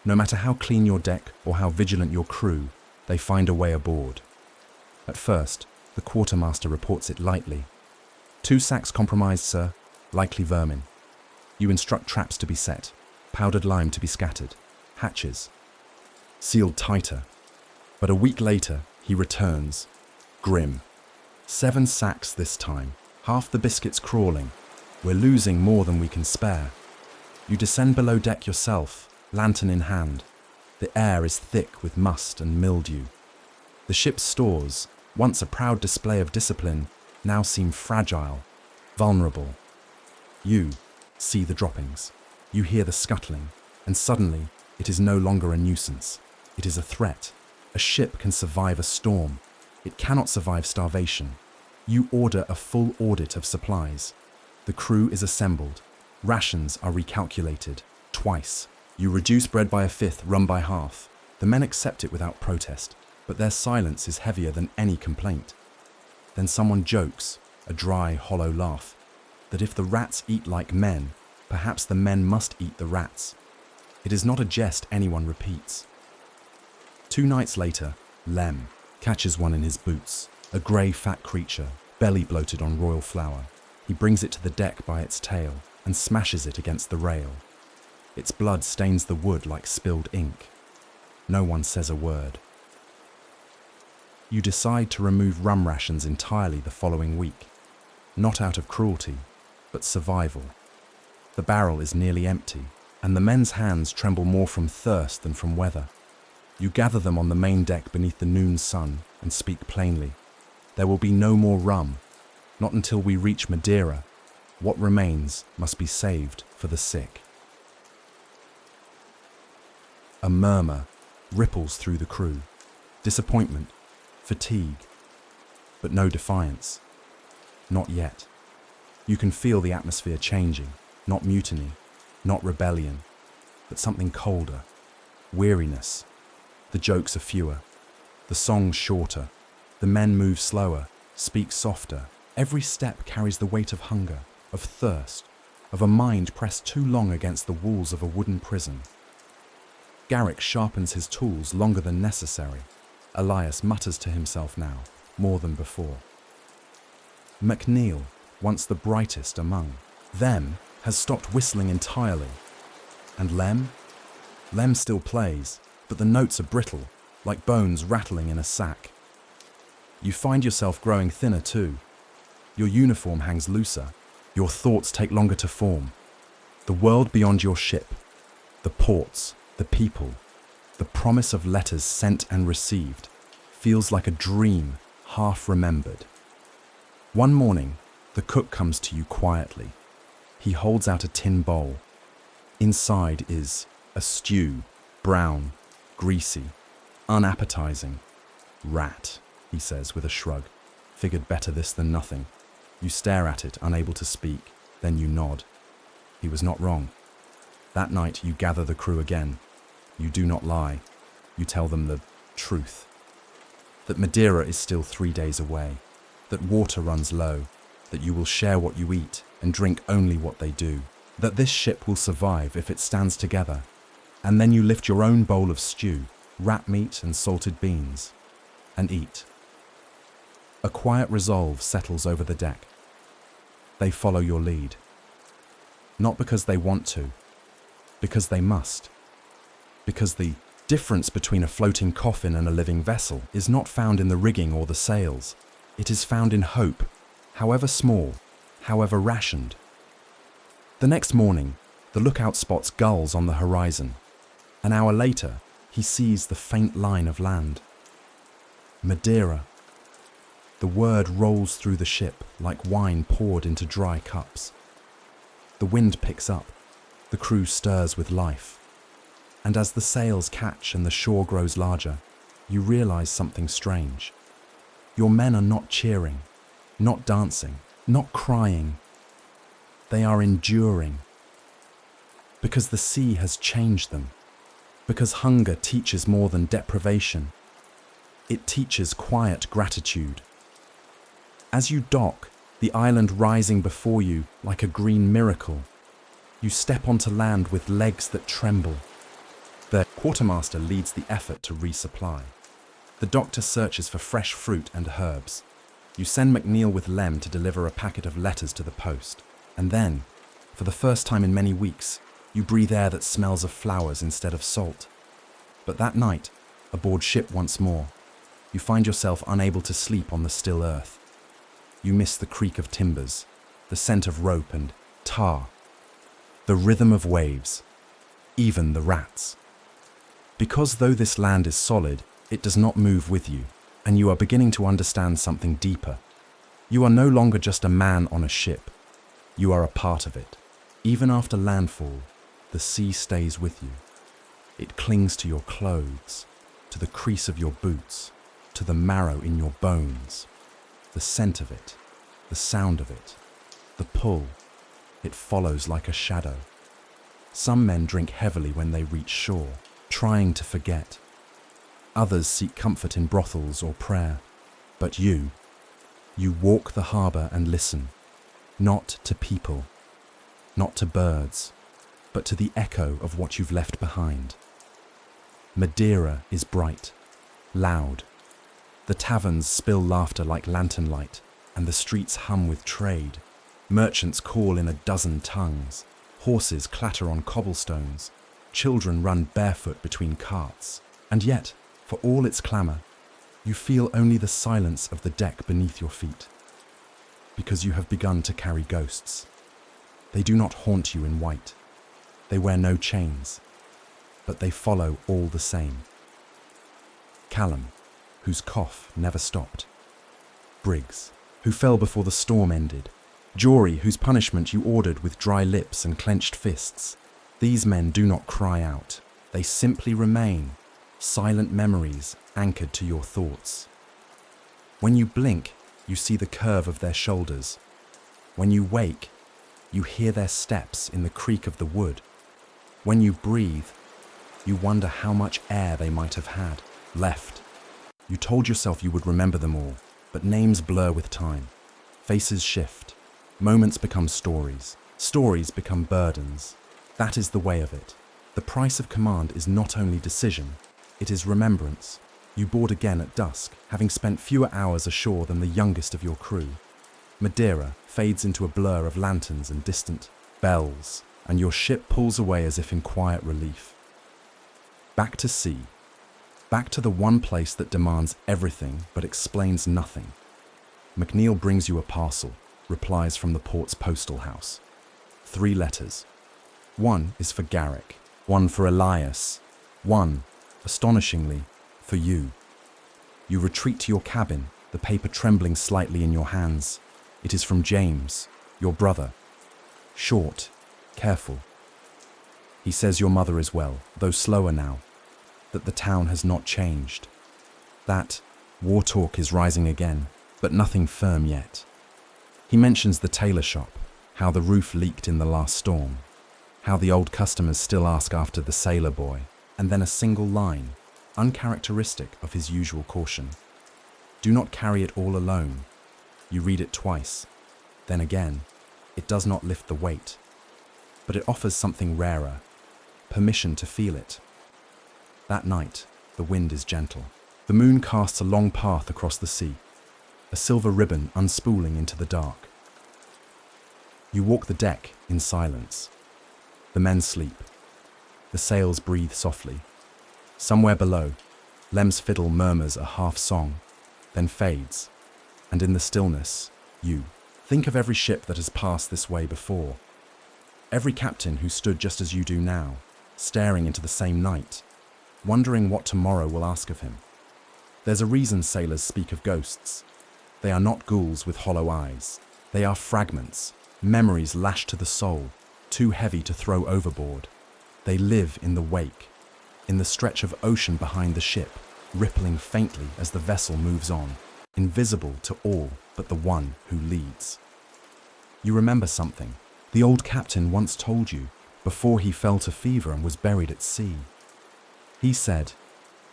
No matter how clean your deck or how vigilant your crew, they find a way aboard. At first, the quartermaster reports it lightly. 2 sacks compromised, sir, likely vermin. You instruct traps to be set, powdered lime to be scattered, hatches sealed tighter. But a week later, he returns, grim. 7 sacks this time, half the biscuits crawling. We're losing more than we can spare. You descend below deck yourself, lantern in hand. The air is thick with must and mildew. The ship's stores, once a proud display of discipline, now seem fragile, vulnerable. You see the droppings. You hear the scuttling, and suddenly it is no longer a nuisance. It is a threat. A ship can survive a storm. It cannot survive starvation. You order a full audit of supplies. The crew is assembled. Rations are recalculated twice. You reduce bread by 1/5, rum by 1/2. The men accept it without protest, but their silence is heavier than any complaint. Then someone jokes, a dry, hollow laugh, that if the rats eat like men, perhaps the men must eat the rats. It is not a jest anyone repeats. 2 nights later, Lem catches one in his boots, a grey fat creature, belly bloated on royal flour. He brings it to the deck by its tail and smashes it against the rail. Its blood stains the wood like spilled ink. No one says a word. You decide to remove rum rations entirely the following week, not out of cruelty, but survival. The barrel is nearly empty, and the men's hands tremble more from thirst than from weather. You gather them on the main deck beneath the noon sun and speak plainly. There will be no more rum, not until we reach Madeira. What remains must be saved for the sick. A murmur ripples through the crew. Disappointment, fatigue, but no defiance. Not yet. You can feel the atmosphere changing, not mutiny, not rebellion, but something colder, weariness. The jokes are fewer, the songs shorter, the men move slower, speak softer. Every step carries the weight of hunger, of thirst, of a mind pressed too long against the walls of a wooden prison. Garrick sharpens his tools longer than necessary. Elias mutters to himself now, more than before. MacNeil, once the brightest among them, has stopped whistling entirely. And Lem? Lem still plays, but the notes are brittle, like bones rattling in a sack. You find yourself growing thinner too. Your uniform hangs looser. Your thoughts take longer to form. The world beyond your ship, the ports, the people, the promise of letters sent and received, feels like a dream half remembered. One morning, the cook comes to you quietly. He holds out a tin bowl. Inside is a stew, brown, greasy, unappetizing. Rat, he says with a shrug. Figured better this than nothing. You stare at it, unable to speak, then you nod. He was not wrong. That night you gather the crew again. You do not lie. You tell them the truth. That Madeira is still 3 days away. That water runs low. That you will share what you eat and drink only what they do. That this ship will survive if it stands together. And then you lift your own bowl of stew, rat meat and salted beans, and eat. A quiet resolve settles over the deck. They follow your lead. Not because they want to, because they must. Because the difference between a floating coffin and a living vessel is not found in the rigging or the sails. It is found in hope, however small, however rationed. The next morning, the lookout spots gulls on the horizon. An hour later, he sees the faint line of land. Madeira. The word rolls through the ship like wine poured into dry cups. The wind picks up. The crew stirs with life. And as the sails catch and the shore grows larger, you realize something strange. Your men are not cheering, not dancing, not crying. They are enduring. Because the sea has changed them. Because hunger teaches more than deprivation. It teaches quiet gratitude. As you dock, the island rising before you like a green miracle, you step onto land with legs that tremble. The quartermaster leads the effort to resupply. The doctor searches for fresh fruit and herbs. You send MacNeil with Lem to deliver a packet of letters to the post. And then, for the first time in many weeks, you breathe air that smells of flowers instead of salt. But that night, aboard ship once more, you find yourself unable to sleep on the still earth. You miss the creak of timbers, the scent of rope and tar, the rhythm of waves, even the rats. Because though this land is solid, it does not move with you, and you are beginning to understand something deeper. You are no longer just a man on a ship. You are a part of it. Even after landfall, the sea stays with you. It clings to your clothes, to the crease of your boots, to the marrow in your bones. The scent of it, the sound of it, the pull, it follows like a shadow. Some men drink heavily when they reach shore, trying to forget. Others seek comfort in brothels or prayer. But you walk the harbour and listen, not to people, not to birds, but to the echo of what you've left behind. Madeira is bright, loud. The taverns spill laughter like lantern light, and the streets hum with trade. Merchants call in a dozen tongues. Horses clatter on cobblestones. Children run barefoot between carts. And yet, for all its clamour, you feel only the silence of the deck beneath your feet. Because you have begun to carry ghosts. They do not haunt you in white. They wear no chains. But they follow all the same. Callum, whose cough never stopped. Briggs, who fell before the storm ended. Jory, whose punishment you ordered with dry lips and clenched fists. These men do not cry out. They simply remain, silent memories anchored to your thoughts. When you blink, You see the curve of their shoulders. When you wake, you hear their steps in the creak of the wood. When you breathe, you wonder how much air they might have had left. You told yourself you would remember them all, but names blur with time. Faces shift. Moments become stories. Stories become burdens. That is the way of it. The price of command is not only decision, it is remembrance. You board again at dusk, having spent fewer hours ashore than the youngest of your crew. Madeira fades into a blur of lanterns and distant bells, and your ship pulls away as if in quiet relief. Back to sea. Back to the one place that demands everything but explains nothing. McNeil brings you a parcel, replies from the port's postal house. 3 letters. One is for Garrick, one for Elias, one, astonishingly, for you. You retreat to your cabin, the paper trembling slightly in your hands. It is from James, your brother. Short, careful. He says your mother is well, though slower now, that the town has not changed, that war talk is rising again, but nothing firm yet. He mentions the tailor shop, how the roof leaked in the last storm, how the old customers still ask after the sailor boy, and then a single line, uncharacteristic of his usual caution. Do not carry it all alone. You read it twice. Then again, it does not lift the weight, but it offers something rarer, permission to feel it. That night, the wind is gentle. The moon casts a long path across the sea, a silver ribbon unspooling into the dark. You walk the deck in silence. The men sleep. The sails breathe softly. Somewhere below, Lem's fiddle murmurs a half song, then fades, and in the stillness, you think of every ship that has passed this way before. Every captain who stood just as you do now, staring into the same night, wondering what tomorrow will ask of him. There's a reason sailors speak of ghosts. They are not ghouls with hollow eyes. They are fragments, memories lashed to the soul, too heavy to throw overboard. They live in the wake, in the stretch of ocean behind the ship, rippling faintly as the vessel moves on, invisible to all but the one who leads. You remember something the old captain once told you before he fell to fever and was buried at sea. He said,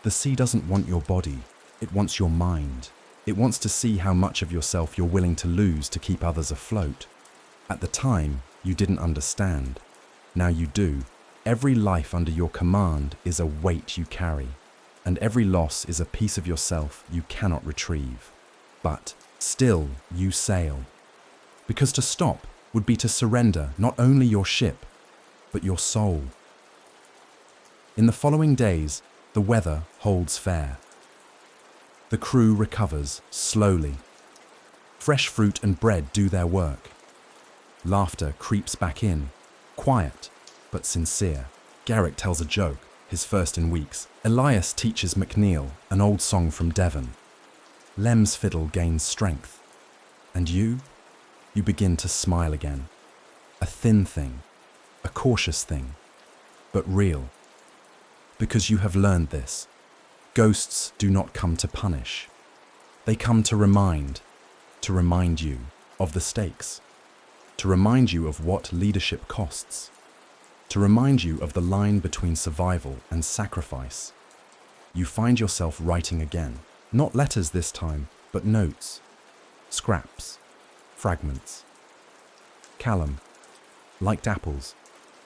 "The sea doesn't want your body, it wants your mind. It wants to see how much of yourself you're willing to lose to keep others afloat." At the time, you didn't understand. Now you do. Every life under your command is a weight you carry, and every loss is a piece of yourself you cannot retrieve. But still, you sail. Because to stop would be to surrender not only your ship, but your soul. In the following days, the weather holds fair. The crew recovers slowly. Fresh fruit and bread do their work. Laughter creeps back in, quiet but sincere. Garrick tells a joke, his first in weeks. Elias teaches McNeil an old song from Devon. Lem's fiddle gains strength. And you begin to smile again. A thin thing, a cautious thing, but real. Because you have learned this. Ghosts do not come to punish. They come to remind you of the stakes, to remind you of what leadership costs, to remind you of the line between survival and sacrifice. You find yourself writing again, not letters this time, but notes, scraps, fragments. Callum liked apples,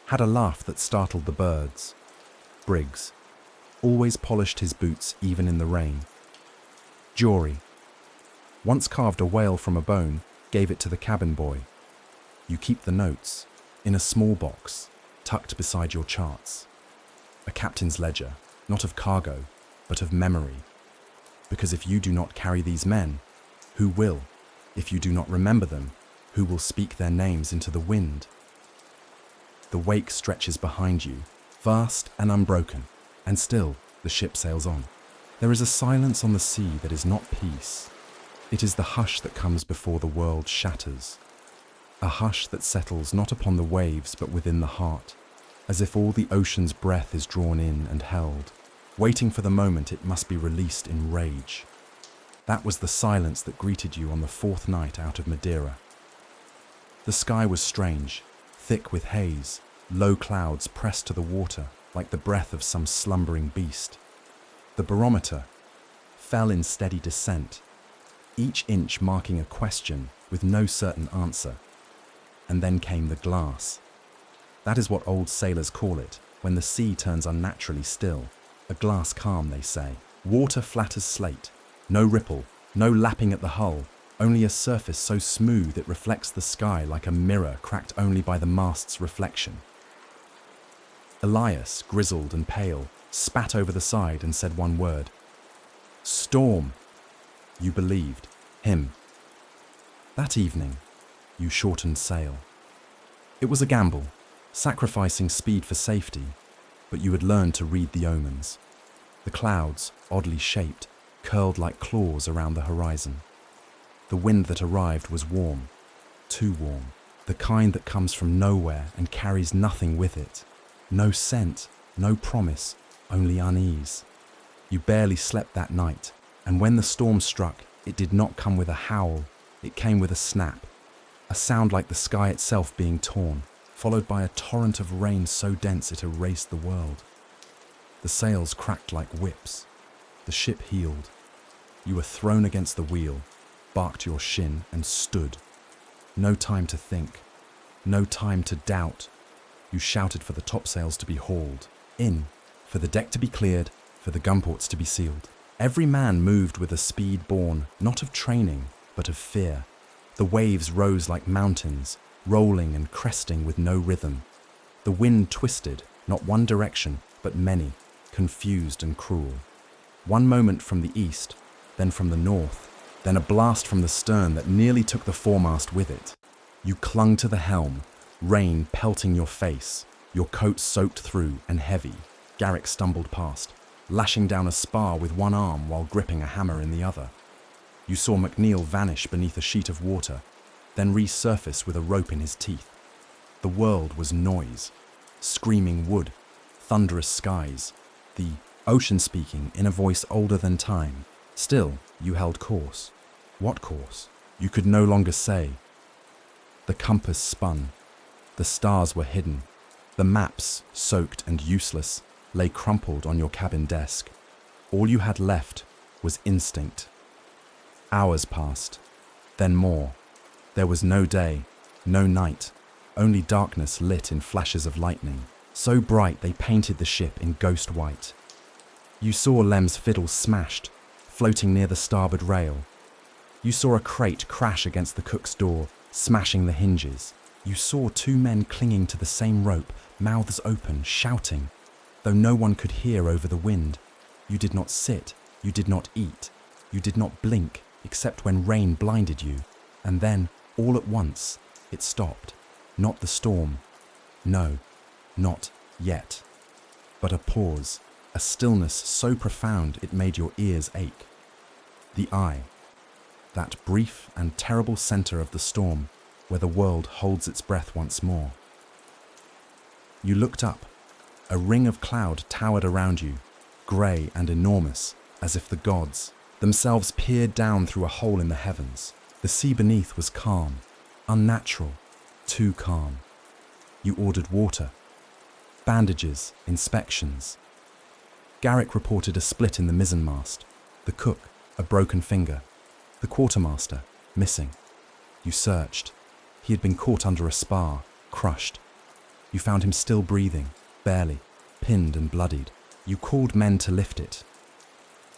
had a laugh that startled the birds. Briggs always polished his boots even in the rain. Jory once carved a whale from a bone, gave it to the cabin boy. You keep the notes in a small box tucked beside your charts. A captain's ledger, not of cargo, but of memory. Because if you do not carry these men, who will? If you do not remember them, who will speak their names into the wind? The wake stretches behind you, vast and unbroken, and still the ship sails on. There is a silence on the sea that is not peace. It is the hush that comes before the world shatters. A hush that settles not upon the waves but within the heart, as if all the ocean's breath is drawn in and held, waiting for the moment it must be released in rage. That was the silence that greeted you on the fourth night out of Madeira. The sky was strange, thick with haze, low clouds pressed to the water like the breath of some slumbering beast. The barometer fell in steady descent, each inch marking a question with no certain answer. And then came the glass. That is what old sailors call it, when the sea turns unnaturally still. A glass calm, they say. Water flat as slate, no ripple, no lapping at the hull, only a surface so smooth it reflects the sky like a mirror cracked only by the mast's reflection. Elias, grizzled and pale, spat over the side and said one word. Storm. You believed him. That evening, you shortened sail. It was a gamble, sacrificing speed for safety, but you had learned to read the omens. The clouds, oddly shaped, curled like claws around the horizon. The wind that arrived was warm, too warm, the kind that comes from nowhere and carries nothing with it. No scent, no promise, only unease. You barely slept that night, and when the storm struck, it did not come with a howl, it came with a snap, a sound like the sky itself being torn, followed by a torrent of rain so dense it erased the world. The sails cracked like whips. The ship heeled. You were thrown against the wheel, barked your shin, and stood. No time to think. No time to doubt. You shouted for the topsails to be hauled in, for the deck to be cleared, for the gunports to be sealed. Every man moved with a speed born, not of training, but of fear. The waves rose like mountains, rolling and cresting with no rhythm. The wind twisted, not one direction, but many, confused and cruel. One moment from the east, then from the north, then a blast from the stern that nearly took the foremast with it. You clung to the helm, rain pelting your face, your coat soaked through and heavy. Garrick stumbled past, lashing down a spar with one arm while gripping a hammer in the other. You saw McNeil vanish beneath a sheet of water, then resurface with a rope in his teeth. The world was noise, screaming wood, thunderous skies, the ocean speaking in a voice older than time. Still, you held course. What course? You could no longer say. The compass spun. The stars were hidden. The maps, soaked and useless, lay crumpled on your cabin desk. All you had left was instinct. Hours passed, then more. There was no day, no night, only darkness lit in flashes of lightning, so bright they painted the ship in ghost white. You saw Lem's fiddle smashed, floating near the starboard rail. You saw a crate crash against the cook's door, smashing the hinges. You saw two men clinging to the same rope, mouths open, shouting, though no one could hear over the wind. You did not sit, you did not eat, you did not blink, except when rain blinded you. And then, all at once, it stopped. Not the storm. No, not yet. But a pause, a stillness so profound it made your ears ache. The eye, that brief and terrible center of the storm, where the world holds its breath once more. You looked up. A ring of cloud towered around you, grey and enormous, as if the gods themselves peered down through a hole in the heavens. The sea beneath was calm, unnatural, too calm. You ordered water, bandages, inspections. Garrick reported a split in the mizzenmast, the cook, a broken finger, the quartermaster, missing. You searched. He had been caught under a spar, crushed. You found him still breathing, barely, pinned and bloodied. You called men to lift it.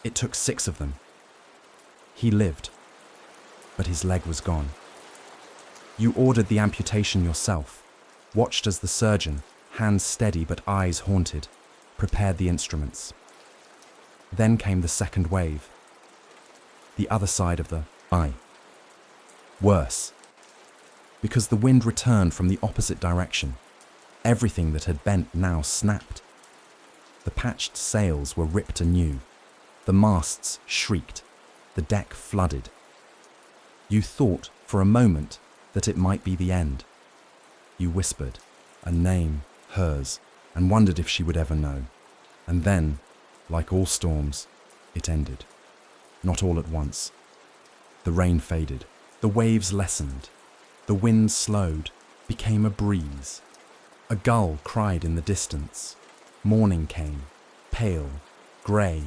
It took 6 of them. He lived, but his leg was gone. You ordered the amputation yourself, watched as the surgeon, hands steady but eyes haunted, prepared the instruments. Then came the second wave. The other side of the eye. Worse, because the wind returned from the opposite direction. Everything that had bent now snapped. The patched sails were ripped anew. The masts shrieked. The deck flooded. You thought for a moment that it might be the end. You whispered, a name, hers, and wondered if she would ever know. And then, like all storms, it ended. not all at once. The rain faded, the waves lessened, the wind slowed, became a breeze. A gull cried in the distance. Morning came, pale, grey,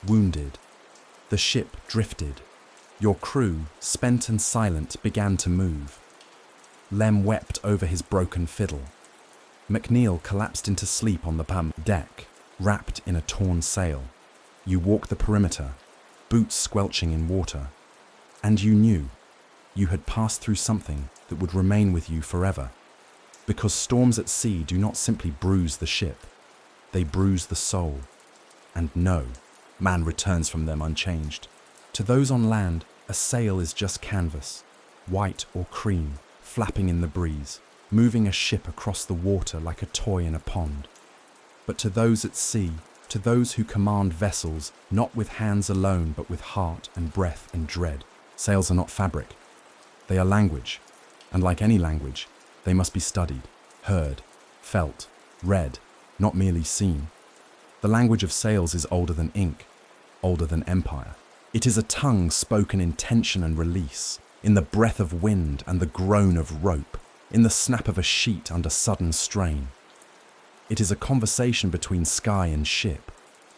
wounded. The ship drifted. Your crew, spent and silent, began to move. Lem wept over his broken fiddle. McNeil collapsed into sleep on the deck, wrapped in a torn sail. You walked the perimeter, boots squelching in water, and you knew you had passed through something that would remain with you forever. Because storms at sea do not simply bruise the ship, they bruise the soul. And no, man returns from them unchanged. To those on land, a sail is just canvas, white or cream, flapping in the breeze, moving a ship across the water like a toy in a pond. But to those at sea, to those who command vessels, not with hands alone but with heart and breath and dread, sails are not fabric. They are language, and like any language, they must be studied, heard, felt, read, not merely seen. The language of sails is older than ink, older than empire. It is a tongue spoken in tension and release, in the breath of wind and the groan of rope, in the snap of a sheet under sudden strain. It is a conversation between sky and ship,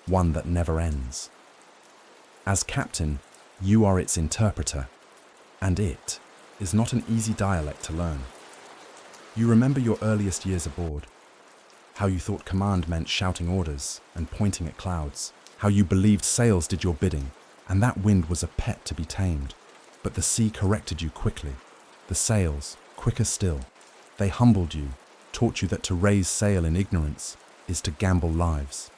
one that never ends. As captain, you are its interpreter, and it is not an easy dialect to learn. You remember your earliest years aboard, how you thought command meant shouting orders and pointing at clouds, how you believed sails did your bidding, and that wind was a pet to be tamed. But the sea corrected you quickly. The sails, quicker still. They humbled you, taught you that to raise sail in ignorance is to gamble lives.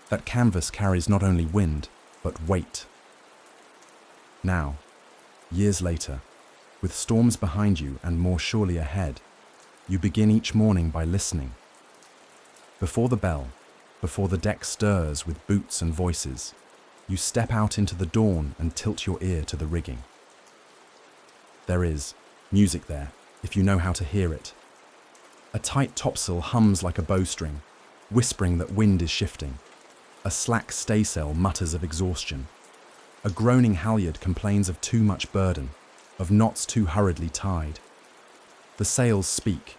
That canvas carries not only wind, but weight. Now, years later, with storms behind you and more surely ahead, you begin each morning by listening. Before the bell, before the deck stirs with boots and voices, you step out into the dawn and tilt your ear to the rigging. There is music there, if you know how to hear it. A tight topsail hums like a bowstring, whispering that wind is shifting. A slack staysail mutters of exhaustion. A groaning halyard complains of too much burden, of knots too hurriedly tied. The sails speak,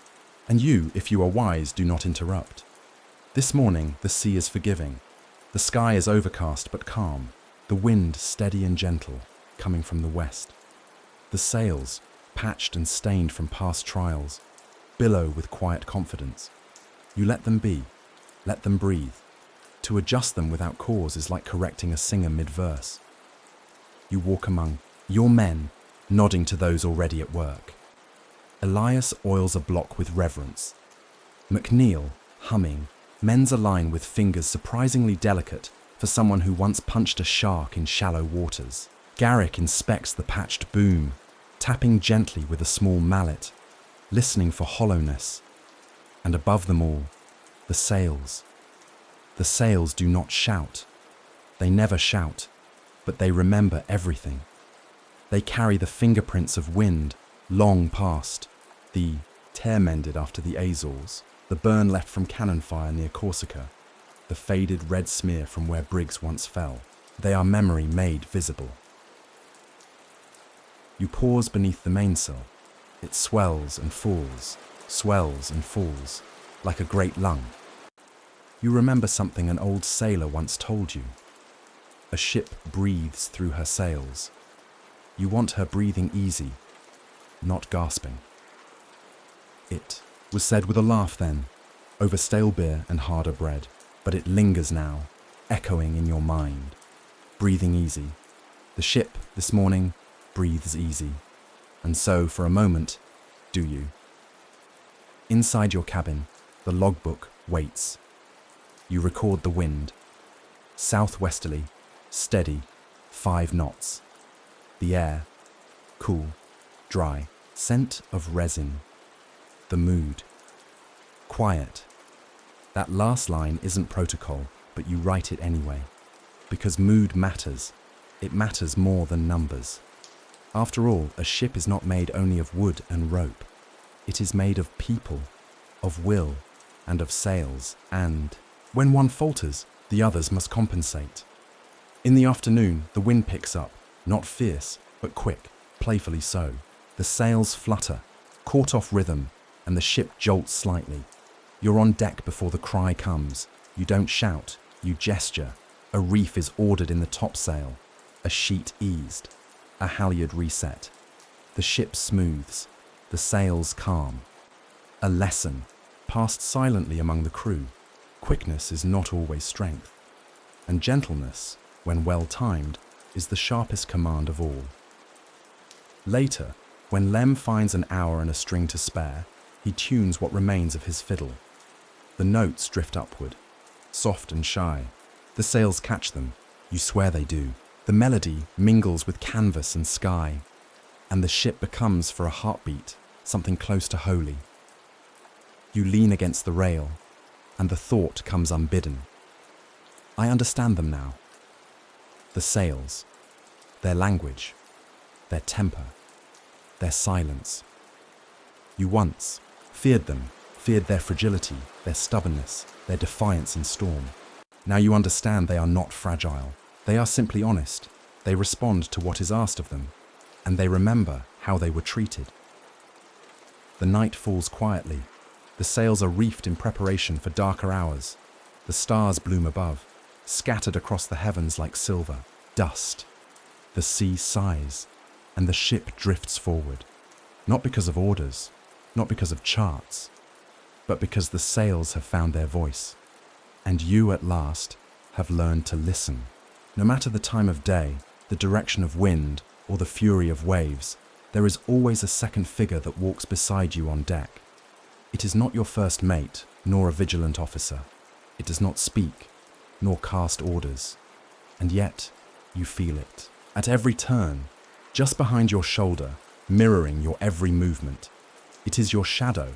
and you, if you are wise, do not interrupt. This morning, the sea is forgiving. The sky is overcast but calm, the wind steady and gentle, coming from the west. The sails, patched and stained from past trials, billow with quiet confidence. You let them be, let them breathe. To adjust them without cause is like correcting a singer mid-verse. You walk among your men, nodding to those already at work. Elias oils a block with reverence. McNeil, humming, mends a line with fingers surprisingly delicate for someone who once punched a shark in shallow waters. Garrick inspects the patched boom, tapping gently with a small mallet, listening for hollowness. And above them all, the sails. The sails do not shout. They never shout, but they remember everything. They carry the fingerprints of wind, long past, the tear mended after the Azores, the burn left from cannon fire near Corsica, the faded red smear from where brigs once fell. They are memory made visible. You pause beneath the mainsail. It swells and falls, like a great lung. You remember something an old sailor once told you. A ship breathes through her sails. You want her breathing easy, not gasping. It was said with a laugh then, over stale beer and harder bread, but it lingers now, echoing in your mind. Breathing easy. The ship, this morning, breathes easy. And so, for a moment, do you. Inside your cabin, the logbook waits. You record the wind. Southwesterly, steady, 5 knots. The air, cool, dry, scent of resin. The mood, quiet. That last line isn't protocol, but you write it anyway. Because mood matters. It matters more than numbers. After all, a ship is not made only of wood and rope. It is made of people, of will, and of sails, and when one falters, the others must compensate. In the afternoon, the wind picks up, not fierce, but quick, playfully so. The sails flutter, caught off rhythm, and the ship jolts slightly. You're on deck before the cry comes. You don't shout, you gesture. A reef is ordered in the topsail, a sheet eased, a halyard reset. The ship smooths, the sails calm. A lesson, passed silently among the crew. Quickness is not always strength, and gentleness, when well timed, is the sharpest command of all. Later, when Lem finds an hour and a string to spare, he tunes what remains of his fiddle. The notes drift upward, soft and shy. The sails catch them, you swear they do. The melody mingles with canvas and sky, and the ship becomes for a heartbeat something close to holy. You lean against the rail, and the thought comes unbidden. I understand them now. The sails, their language, their temper, their silence. You once feared them, feared their fragility, their stubbornness, their defiance in storm. Now you understand they are not fragile. They are simply honest. They respond to what is asked of them, and they remember how they were treated. The night falls quietly. The sails are reefed in preparation for darker hours. The stars bloom above, scattered across the heavens like silver, dust. The sea sighs, and the ship drifts forward, not because of orders, not because of charts, but because the sails have found their voice, and you at last have learned to listen. No matter the time of day, the direction of wind, or the fury of waves, there is always a second figure that walks beside you on deck. It is not your first mate, nor a vigilant officer. It does not speak, nor cast orders, and yet you feel it. At every turn, just behind your shoulder, mirroring your every movement. It is your shadow,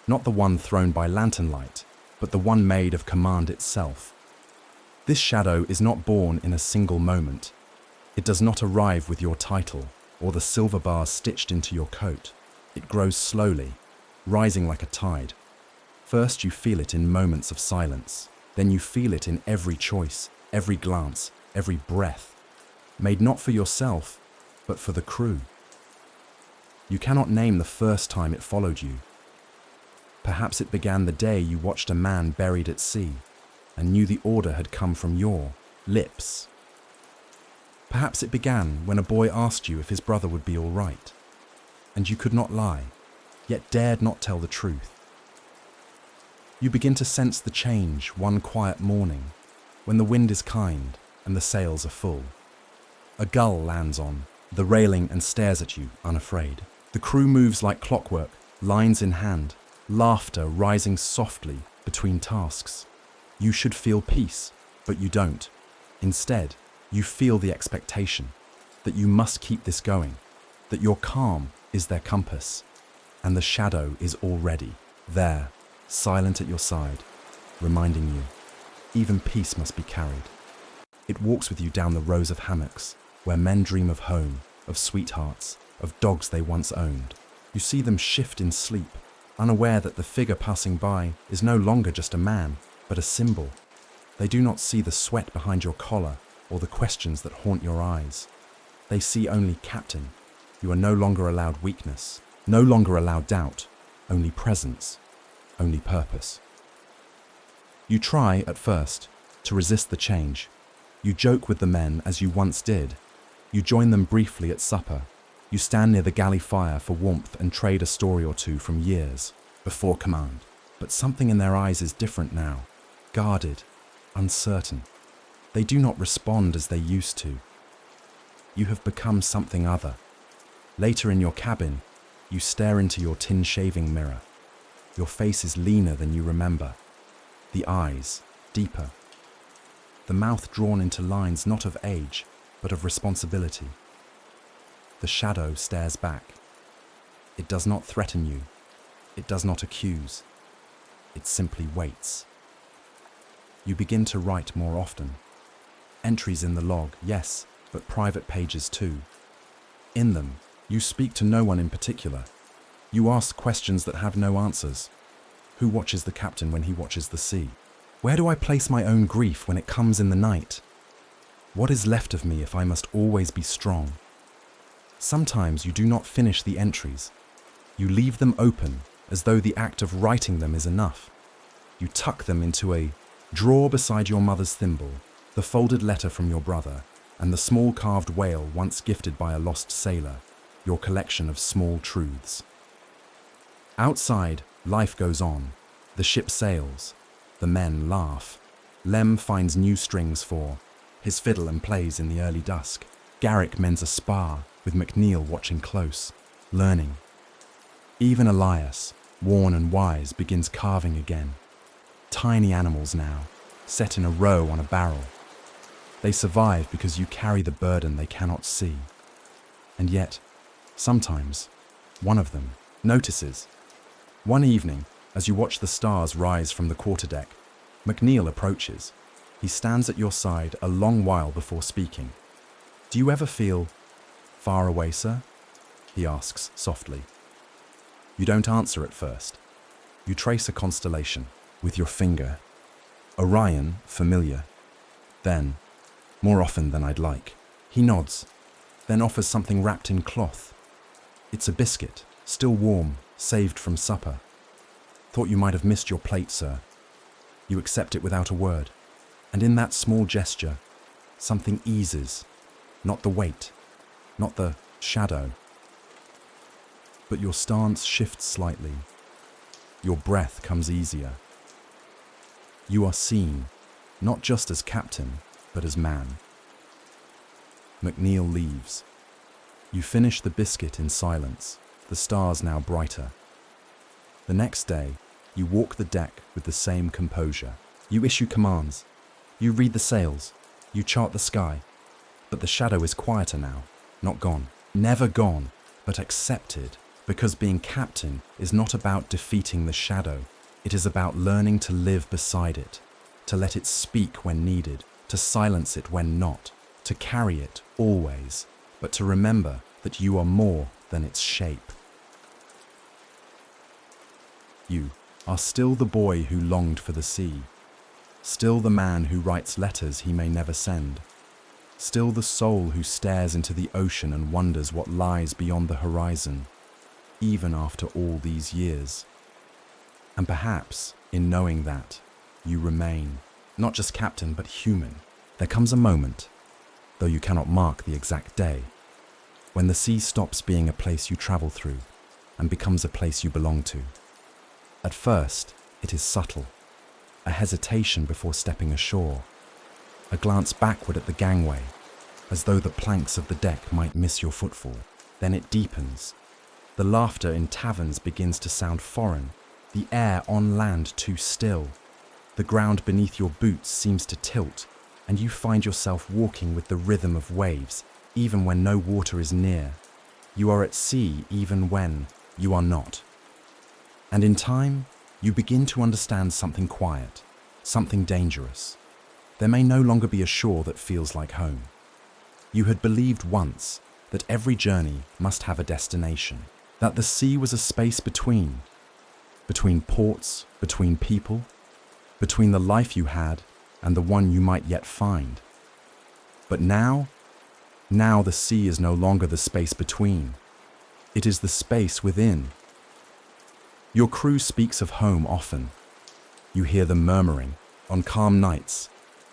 not the one thrown by lantern light, but the one made of command itself. This shadow is not born in a single moment. It does not arrive with your title or the silver bars stitched into your coat. It grows slowly, rising like a tide. First you feel it in moments of silence, then you feel it in every choice, every glance, every breath, made not for yourself, but for the crew. You cannot name the first time it followed you. Perhaps it began the day you watched a man buried at sea and knew the order had come from your lips. Perhaps it began when a boy asked you if his brother would be all right, and you could not lie, yet dared not tell the truth. You begin to sense the change one quiet morning, when the wind is kind and the sails are full. A gull lands on the railing and stares at you, unafraid. The crew moves like clockwork, lines in hand, laughter rising softly between tasks. You should feel peace, but you don't. Instead, you feel the expectation that you must keep this going, that your calm is their compass, and the shadow is already there, silent at your side, reminding you, even peace must be carried. It walks with you down the rows of hammocks, where men dream of home, of sweethearts, of dogs they once owned. You see them shift in sleep, unaware that the figure passing by is no longer just a man, but a symbol. They do not see the sweat behind your collar or the questions that haunt your eyes. They see only captain. You are no longer allowed weakness, no longer allowed doubt, only presence, only purpose. You try, at first, to resist the change. You joke with the men as you once did. You join them briefly at supper. You stand near the galley fire for warmth and trade a story or two from years before command. But something in their eyes is different now, guarded, uncertain. They do not respond as they used to. You have become something other. Later in your cabin, you stare into your tin shaving mirror. Your face is leaner than you remember. The eyes, deeper. The mouth drawn into lines not of age, but of responsibility. The shadow stares back. It does not threaten you. It does not accuse. It simply waits. You begin to write more often. Entries in the log, yes, but private pages too. In them, you speak to no one in particular. You ask questions that have no answers. Who watches the captain when he watches the sea? Where do I place my own grief when it comes in the night? What is left of me if I must always be strong? Sometimes you do not finish the entries. You leave them open as though the act of writing them is enough. You tuck them into a drawer beside your mother's thimble, the folded letter from your brother, and the small carved whale once gifted by a lost sailor, your collection of small truths. Outside, life goes on. The ship sails. The men laugh. Lem finds new strings for his fiddle and plays in the early dusk. Garrick mends a spar, with McNeil watching close, learning. Even Elias, worn and wise, begins carving again. Tiny animals now, set in a row on a barrel. They survive because you carry the burden they cannot see. And yet, sometimes, one of them notices. One evening, as you watch the stars rise from the quarterdeck, McNeil approaches. He stands at your side a long while before speaking. "Do you ever feel far away, sir?" he asks softly. You don't answer at first. You trace a constellation with your finger. Orion, familiar. Then, more often than I'd like. He nods, then offers something wrapped in cloth. It's a biscuit, still warm, saved from supper. "Thought you might have missed your plate, sir." You accept it without a word, and in that small gesture, something eases, not the weight, not the shadow. But your stance shifts slightly. Your breath comes easier. You are seen, not just as captain, but as man. McNeil leaves. You finish the biscuit in silence, the stars now brighter. The next day, you walk the deck with the same composure. You issue commands. You read the sails. You chart the sky. But the shadow is quieter now, not gone. Never gone, but accepted, because being captain is not about defeating the shadow. It is about learning to live beside it, to let it speak when needed, to silence it when not, to carry it always, but to remember that you are more than its shape. You are still the boy who longed for the sea, still the man who writes letters he may never send, still the soul who stares into the ocean and wonders what lies beyond the horizon, even after all these years. And perhaps, in knowing that, you remain, not just captain, but human. There comes a moment, though you cannot mark the exact day, when the sea stops being a place you travel through and becomes a place you belong to. At first, it is subtle, a hesitation before stepping ashore, a glance backward at the gangway, as though the planks of the deck might miss your footfall. Then it deepens. The laughter in taverns begins to sound foreign, the air on land too still. The ground beneath your boots seems to tilt, and you find yourself walking with the rhythm of waves, even when no water is near. You are at sea even when you are not. And in time, you begin to understand something quiet, something dangerous. There may no longer be a shore that feels like home. You had believed once that every journey must have a destination, that the sea was a space between ports, between people, between the life you had and the one you might yet find. But now the sea is no longer the space between. It is the space within. Your crew speaks of home often. You hear them murmuring, on calm nights,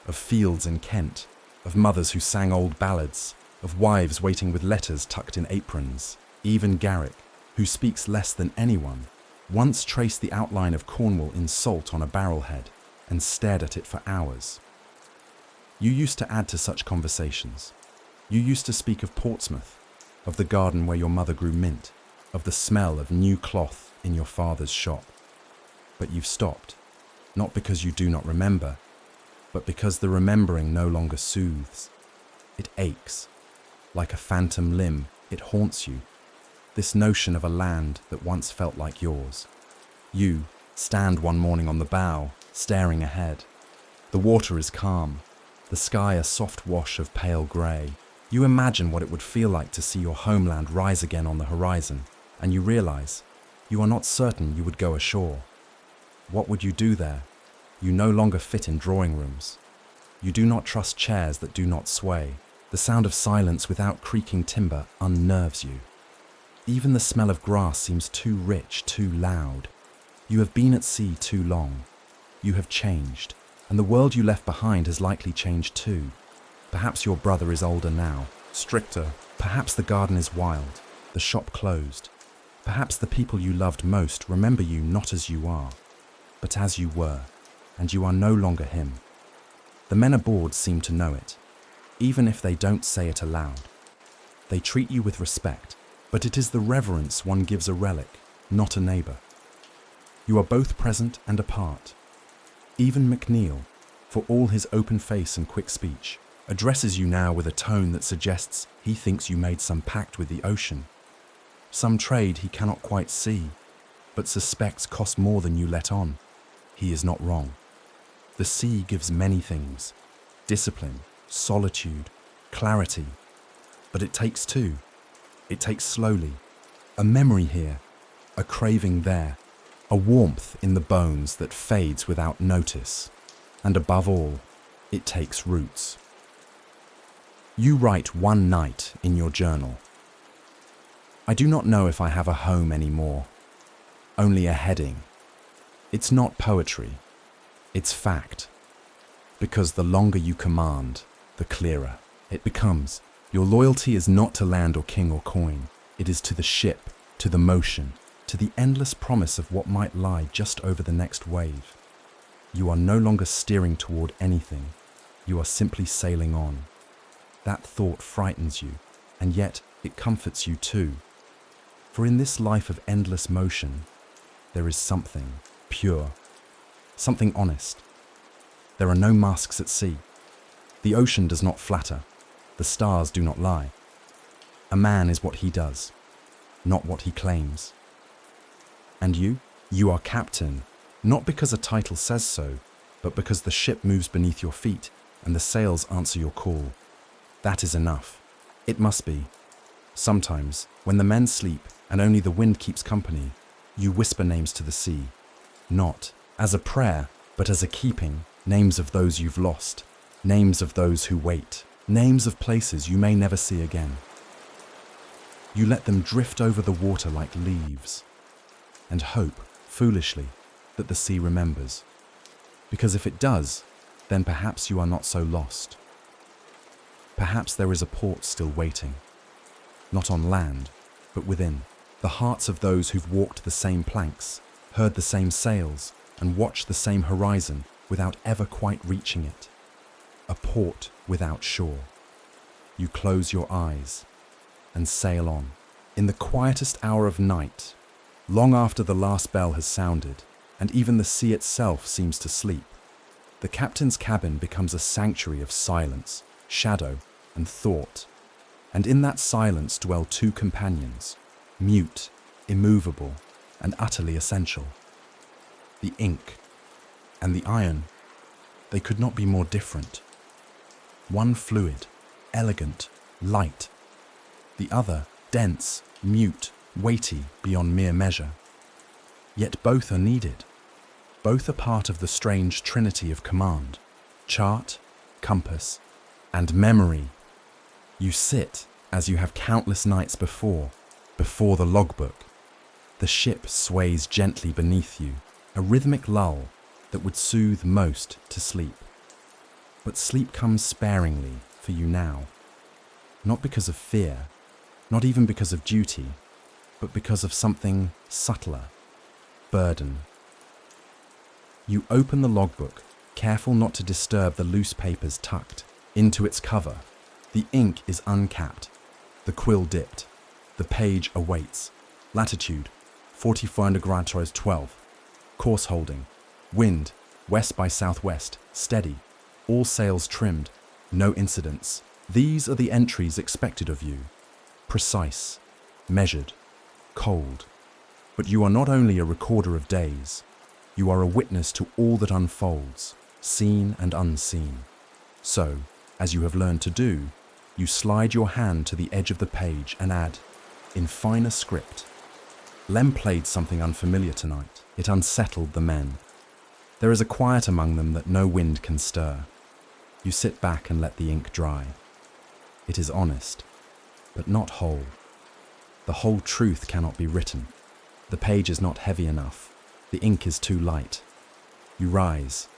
of fields in Kent, of mothers who sang old ballads, of wives waiting with letters tucked in aprons. Even Garrick, who speaks less than anyone, once traced the outline of Cornwall in salt on a barrelhead and stared at it for hours. You used to add to such conversations. You used to speak of Portsmouth, of the garden where your mother grew mint, of the smell of new cloth in your father's shop. But you've stopped, not because you do not remember, but because the remembering no longer soothes. It aches. Like a phantom limb, it haunts you. This notion of a land that once felt like yours. You stand one morning on the bow, staring ahead. The water is calm, the sky a soft wash of pale grey. You imagine what it would feel like to see your homeland rise again on the horizon, and you realise you are not certain you would go ashore. What would you do there? You no longer fit in drawing rooms. You do not trust chairs that do not sway. The sound of silence without creaking timber unnerves you. Even the smell of grass seems too rich, too loud. You have been at sea too long. You have changed, and the world you left behind has likely changed too. Perhaps your brother is older now, stricter. Perhaps the garden is wild, the shop closed. Perhaps the people you loved most remember you not as you are, but as you were, and you are no longer him. The men aboard seem to know it, even if they don't say it aloud. They treat you with respect, but it is the reverence one gives a relic, not a neighbour. You are both present and apart. Even McNeil, for all his open face and quick speech, addresses you now with a tone that suggests he thinks you made some pact with the ocean. Some trade he cannot quite see, but suspects cost more than you let on. He is not wrong. The sea gives many things: discipline, solitude, clarity. But it takes two. It takes slowly. A memory here, a craving there, a warmth in the bones that fades without notice. And above all, it takes roots. You write one night in your journal. I do not know if I have a home anymore. Only a heading. It's not poetry. It's fact. Because the longer you command, the clearer it becomes. Your loyalty is not to land or king or coin. It is to the ship, to the motion, to the endless promise of what might lie just over the next wave. You are no longer steering toward anything. You are simply sailing on. That thought frightens you, and yet it comforts you too. For in this life of endless motion, there is something pure, something honest. There are no masks at sea. The ocean does not flatter. The stars do not lie. A man is what he does, not what he claims. And you are captain, not because a title says so, but because the ship moves beneath your feet and the sails answer your call. That is enough. It must be. Sometimes, when the men sleep and only the wind keeps company, you whisper names to the sea, not as a prayer, but as a keeping, names of those you've lost, names of those who wait, names of places you may never see again. You let them drift over the water like leaves, and hope, foolishly, that the sea remembers. Because if it does, then perhaps you are not so lost. Perhaps there is a port still waiting, not on land, but within, the hearts of those who've walked the same planks, heard the same sails, and watched the same horizon without ever quite reaching it. A port without shore. You close your eyes and sail on. In the quietest hour of night, long after the last bell has sounded, and even the sea itself seems to sleep, the captain's cabin becomes a sanctuary of silence, shadow, and thought. And in that silence dwell two companions, mute, immovable, and utterly essential. The ink and the iron, they could not be more different. One fluid, elegant, light. The other dense, mute, weighty beyond mere measure. Yet both are needed. Both are part of the strange trinity of command: chart, compass, and memory. You sit, as you have countless nights before the logbook. The ship sways gently beneath you, a rhythmic lull that would soothe most to sleep. But sleep comes sparingly for you now, not because of fear, not even because of duty, but because of something subtler: burden. You open the logbook, careful not to disturb the loose papers tucked into its cover. The ink is uncapped, the quill dipped, the page awaits. Latitude 44°12. Course holding. Wind west by southwest, steady. All sails trimmed, no incidents. These are the entries expected of you. Precise, measured, cold. But you are not only a recorder of days, you are a witness to all that unfolds, seen and unseen. So, as you have learned to do, you slide your hand to the edge of the page and add, in finer script. Lem played something unfamiliar tonight. It unsettled the men. There is a quiet among them that no wind can stir. You sit back and let the ink dry. It is honest, but not whole. The whole truth cannot be written. The page is not heavy enough. The ink is too light. You rise,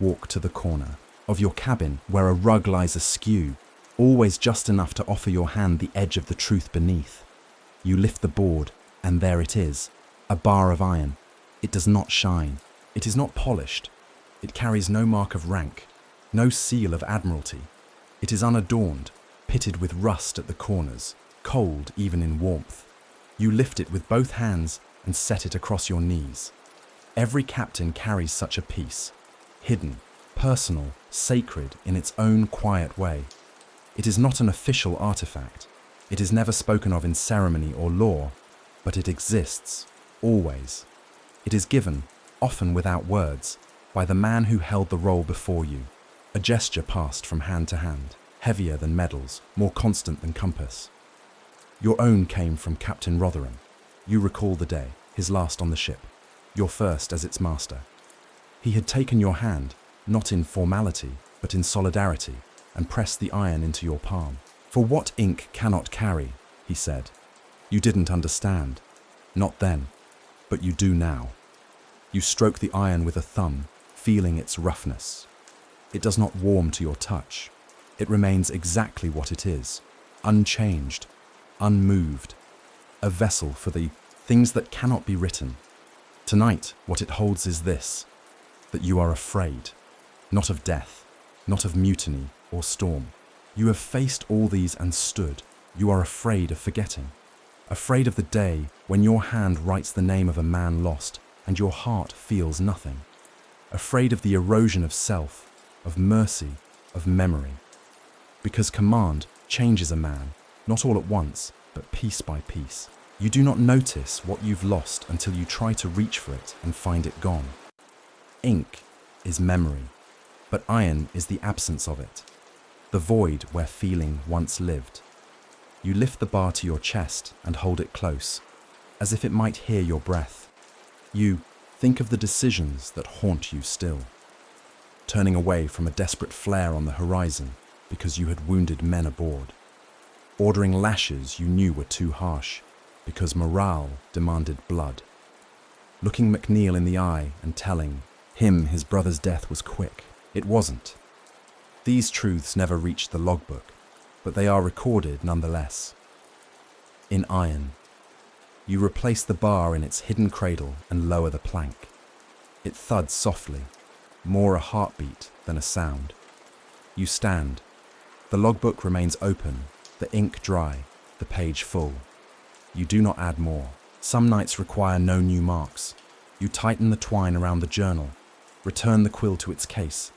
walk to the corner of your cabin where a rug lies askew, always just enough to offer your hand the edge of the truth beneath. You lift the board, and there it is, a bar of iron. It does not shine. It is not polished. It carries no mark of rank, no seal of admiralty. It is unadorned, pitted with rust at the corners, cold even in warmth. You lift it with both hands and set it across your knees. Every captain carries such a piece, hidden, personal, sacred in its own quiet way. It is not an official artifact. It is never spoken of in ceremony or law, but it exists, always. It is given, often without words, by the man who held the role before you. A gesture passed from hand to hand, heavier than medals, more constant than compass. Your own came from Captain Rotherham. You recall the day, his last on the ship, your first as its master. He had taken your hand, not in formality, but in solidarity, and pressed the iron into your palm. For what ink cannot carry, he said. You didn't understand. Not then, but you do now. You stroke the iron with a thumb, feeling its roughness. It does not warm to your touch. It remains exactly what it is, unchanged, unmoved, a vessel for the things that cannot be written. Tonight, what it holds is this, that you are afraid, not of death, not of mutiny or storm. You have faced all these and stood. You are afraid of forgetting, afraid of the day when your hand writes the name of a man lost and your heart feels nothing, afraid of the erosion of self, of mercy, of memory. Because command changes a man, not all at once, but piece by piece. You do not notice what you've lost until you try to reach for it and find it gone. Ink is memory, but iron is the absence of it, the void where feeling once lived. You lift the bar to your chest and hold it close, as if it might hear your breath. You think of the decisions that haunt you still, turning away from a desperate flare on the horizon because you had wounded men aboard, ordering lashes you knew were too harsh because morale demanded blood, looking McNeil in the eye and telling him his brother's death was quick. It wasn't. These truths never reached the logbook, but they are recorded nonetheless. In iron, you replace the bar in its hidden cradle and lower the plank. It thuds softly, more a heartbeat than a sound. You stand. The logbook remains open, the ink dry, the page full. You do not add more. Some nights require no new marks. You tighten the twine around the journal, return the quill to its case,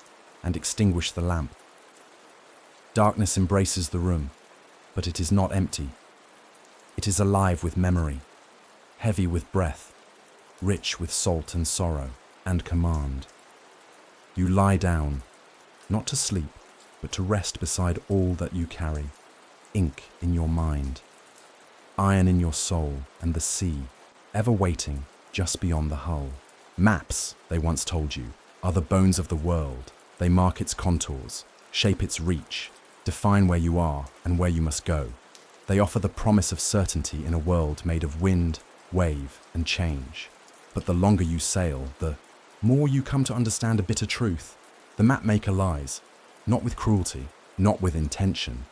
and extinguish the lamp. Darkness embraces the room, but it is not empty. It is alive with memory, heavy with breath, rich with salt and sorrow and command. You lie down, not to sleep, but to rest beside all that you carry, ink in your mind, iron in your soul, and the sea, ever waiting just beyond the hull. Maps, they once told you, are the bones of the world. They mark its contours, shape its reach, define where you are and where you must go. They offer the promise of certainty in a world made of wind, wave, and change. But the longer you sail, the more you come to understand a bitter truth. The mapmaker lies, not with cruelty, not with intention,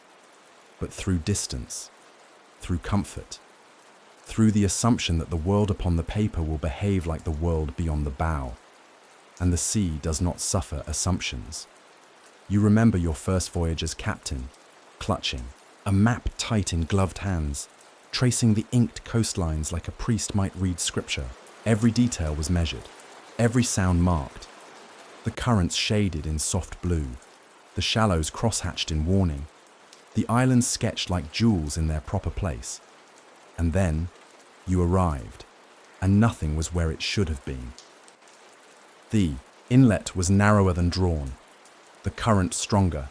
but through distance, through comfort, through the assumption that the world upon the paper will behave like the world beyond the bow, and the sea does not suffer assumptions. You remember your first voyage as captain, clutching, a map tight in gloved hands, tracing the inked coastlines like a priest might read scripture. Every detail was measured, every sound marked, the currents shaded in soft blue, the shallows crosshatched in warning, the islands sketched like jewels in their proper place. And then you arrived, and nothing was where it should have been. The inlet was narrower than drawn, the current stronger.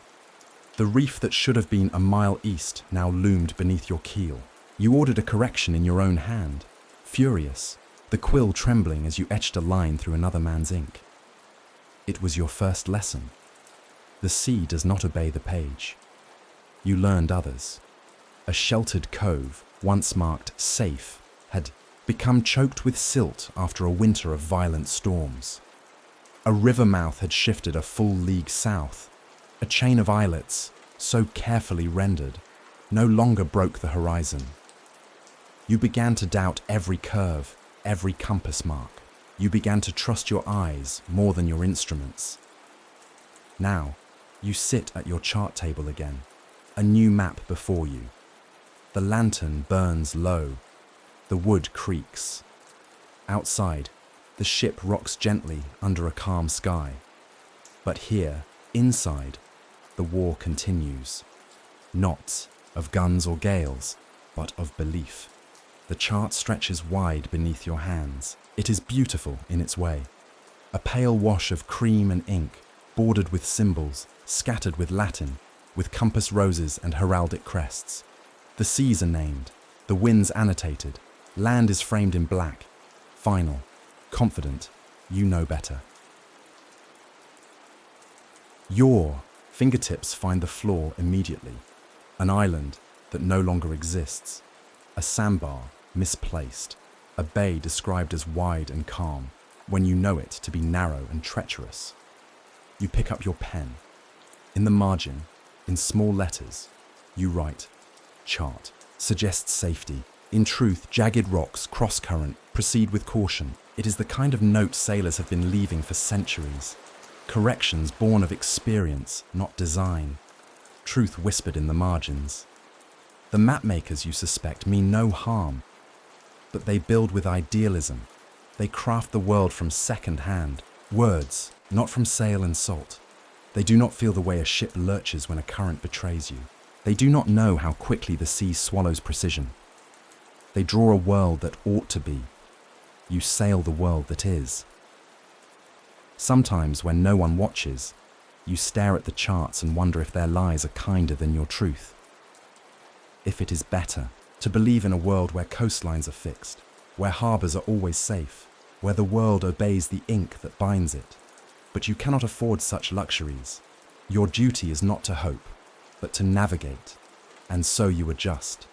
The reef that should have been a mile east now loomed beneath your keel. You ordered a correction in your own hand, furious, the quill trembling as you etched a line through another man's ink. It was your first lesson. The sea does not obey the page. You learned others. A sheltered cove, once marked safe, had become choked with silt after a winter of violent storms. A river mouth had shifted a full league south. A chain of islets, so carefully rendered, no longer broke the horizon. You began to doubt every curve, every compass mark. You began to trust your eyes more than your instruments. Now, you sit at your chart table again, a new map before you. The lantern burns low. The wood creaks. Outside, the ship rocks gently under a calm sky. But here, inside, the war continues. Not of guns or gales, but of belief. The chart stretches wide beneath your hands. It is beautiful in its way. A pale wash of cream and ink, bordered with symbols, scattered with Latin, with compass roses and heraldic crests. The seas are named, the winds annotated, land is framed in black. Final, confident, you know better. Your fingertips find the floor immediately. An island that no longer exists. A sandbar misplaced. A bay described as wide and calm, when you know it to be narrow and treacherous. You pick up your pen. In the margin, in small letters, you write, chart, suggests safety. In truth, jagged rocks, cross-current, proceed with caution. It is the kind of note sailors have been leaving for centuries. Corrections born of experience, not design. Truth whispered in the margins. The mapmakers, you suspect, mean no harm, but they build with idealism. They craft the world from second hand. Words, not from sail and salt. They do not feel the way a ship lurches when a current betrays you. They do not know how quickly the sea swallows precision. They draw a world that ought to be. You sail the world that is. Sometimes, when no one watches, you stare at the charts and wonder if their lies are kinder than your truth. If it is better to believe in a world where coastlines are fixed, where harbours are always safe, where the world obeys the ink that binds it. But you cannot afford such luxuries. Your duty is not to hope, but to navigate. And so you adjust.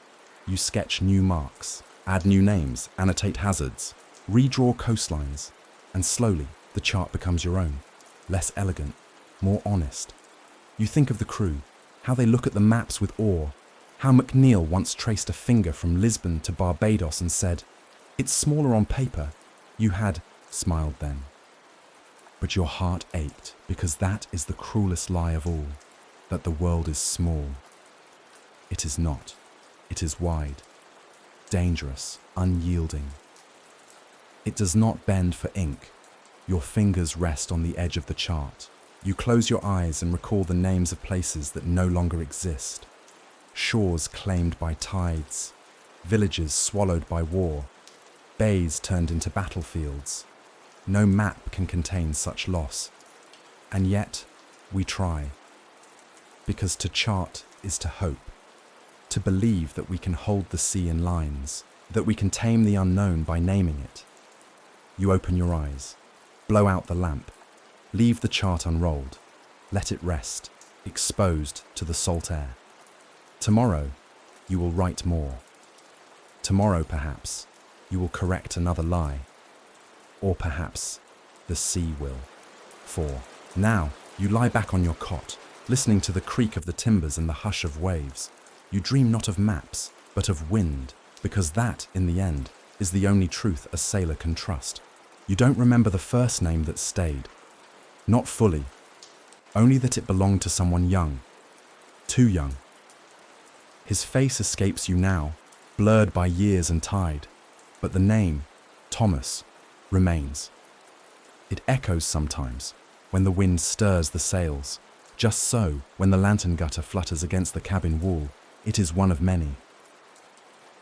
You sketch new marks, add new names, annotate hazards, redraw coastlines, and slowly the chart becomes your own, less elegant, more honest. You think of the crew, how they look at the maps with awe, how McNeil once traced a finger from Lisbon to Barbados and said, "It's smaller on paper." You had smiled then. But your heart ached, because that is the cruelest lie of all, that the world is small. It is not. It is wide, dangerous, unyielding. It does not bend for ink. Your fingers rest on the edge of the chart. You close your eyes and recall the names of places that no longer exist. Shores claimed by tides, villages swallowed by war, bays turned into battlefields. No map can contain such loss. And yet, we try. Because to chart is to hope. To believe that we can hold the sea in lines, that we can tame the unknown by naming it. You open your eyes, blow out the lamp, leave the chart unrolled, let it rest, exposed to the salt air. Tomorrow, you will write more. Tomorrow, perhaps, you will correct another lie. Or perhaps the sea will. For now, you lie back on your cot, listening to the creak of the timbers and the hush of waves. You dream not of maps, but of wind, because that, in the end, is the only truth a sailor can trust. You don't remember the first name that stayed. Not fully. Only that it belonged to someone young. Too young. His face escapes you now, blurred by years and tide, but the name, Thomas, remains. It echoes sometimes, when the wind stirs the sails. Just so, when the lantern gutter flutters against the cabin wall, it is one of many.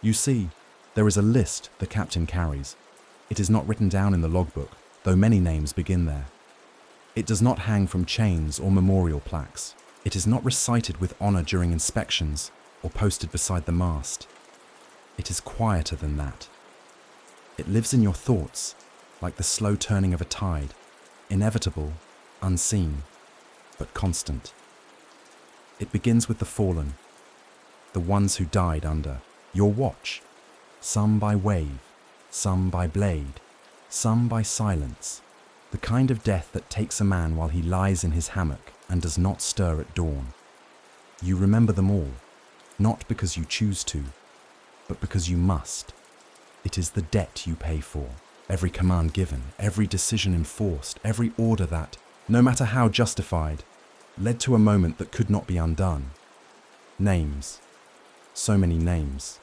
You see, there is a list the captain carries. It is not written down in the logbook, though many names begin there. It does not hang from chains or memorial plaques. It is not recited with honour during inspections or posted beside the mast. It is quieter than that. It lives in your thoughts, like the slow turning of a tide, inevitable, unseen. but constant. It begins with the fallen, the ones who died under your watch, some by wave, some by blade, some by silence, the kind of death that takes a man while he lies in his hammock and does not stir at dawn. You remember them all, not because you choose to, but because you must. It is the debt you pay for, every command given, every decision enforced, every order that, no matter how justified, led to a moment that could not be undone. Names. So many names.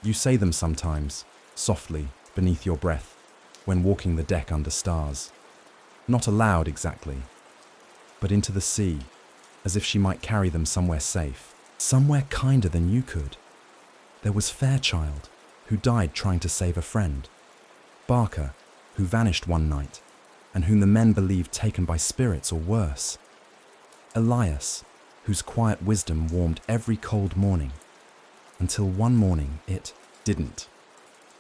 You say them sometimes, softly, beneath your breath, when walking the deck under stars. Not aloud exactly, but into the sea, as if she might carry them somewhere safe, somewhere kinder than you could. There was Fairchild, who died trying to save a friend. Barker, who vanished one night, and whom the men believed taken by spirits or worse. Elias, whose quiet wisdom warmed every cold morning, until one morning it didn't.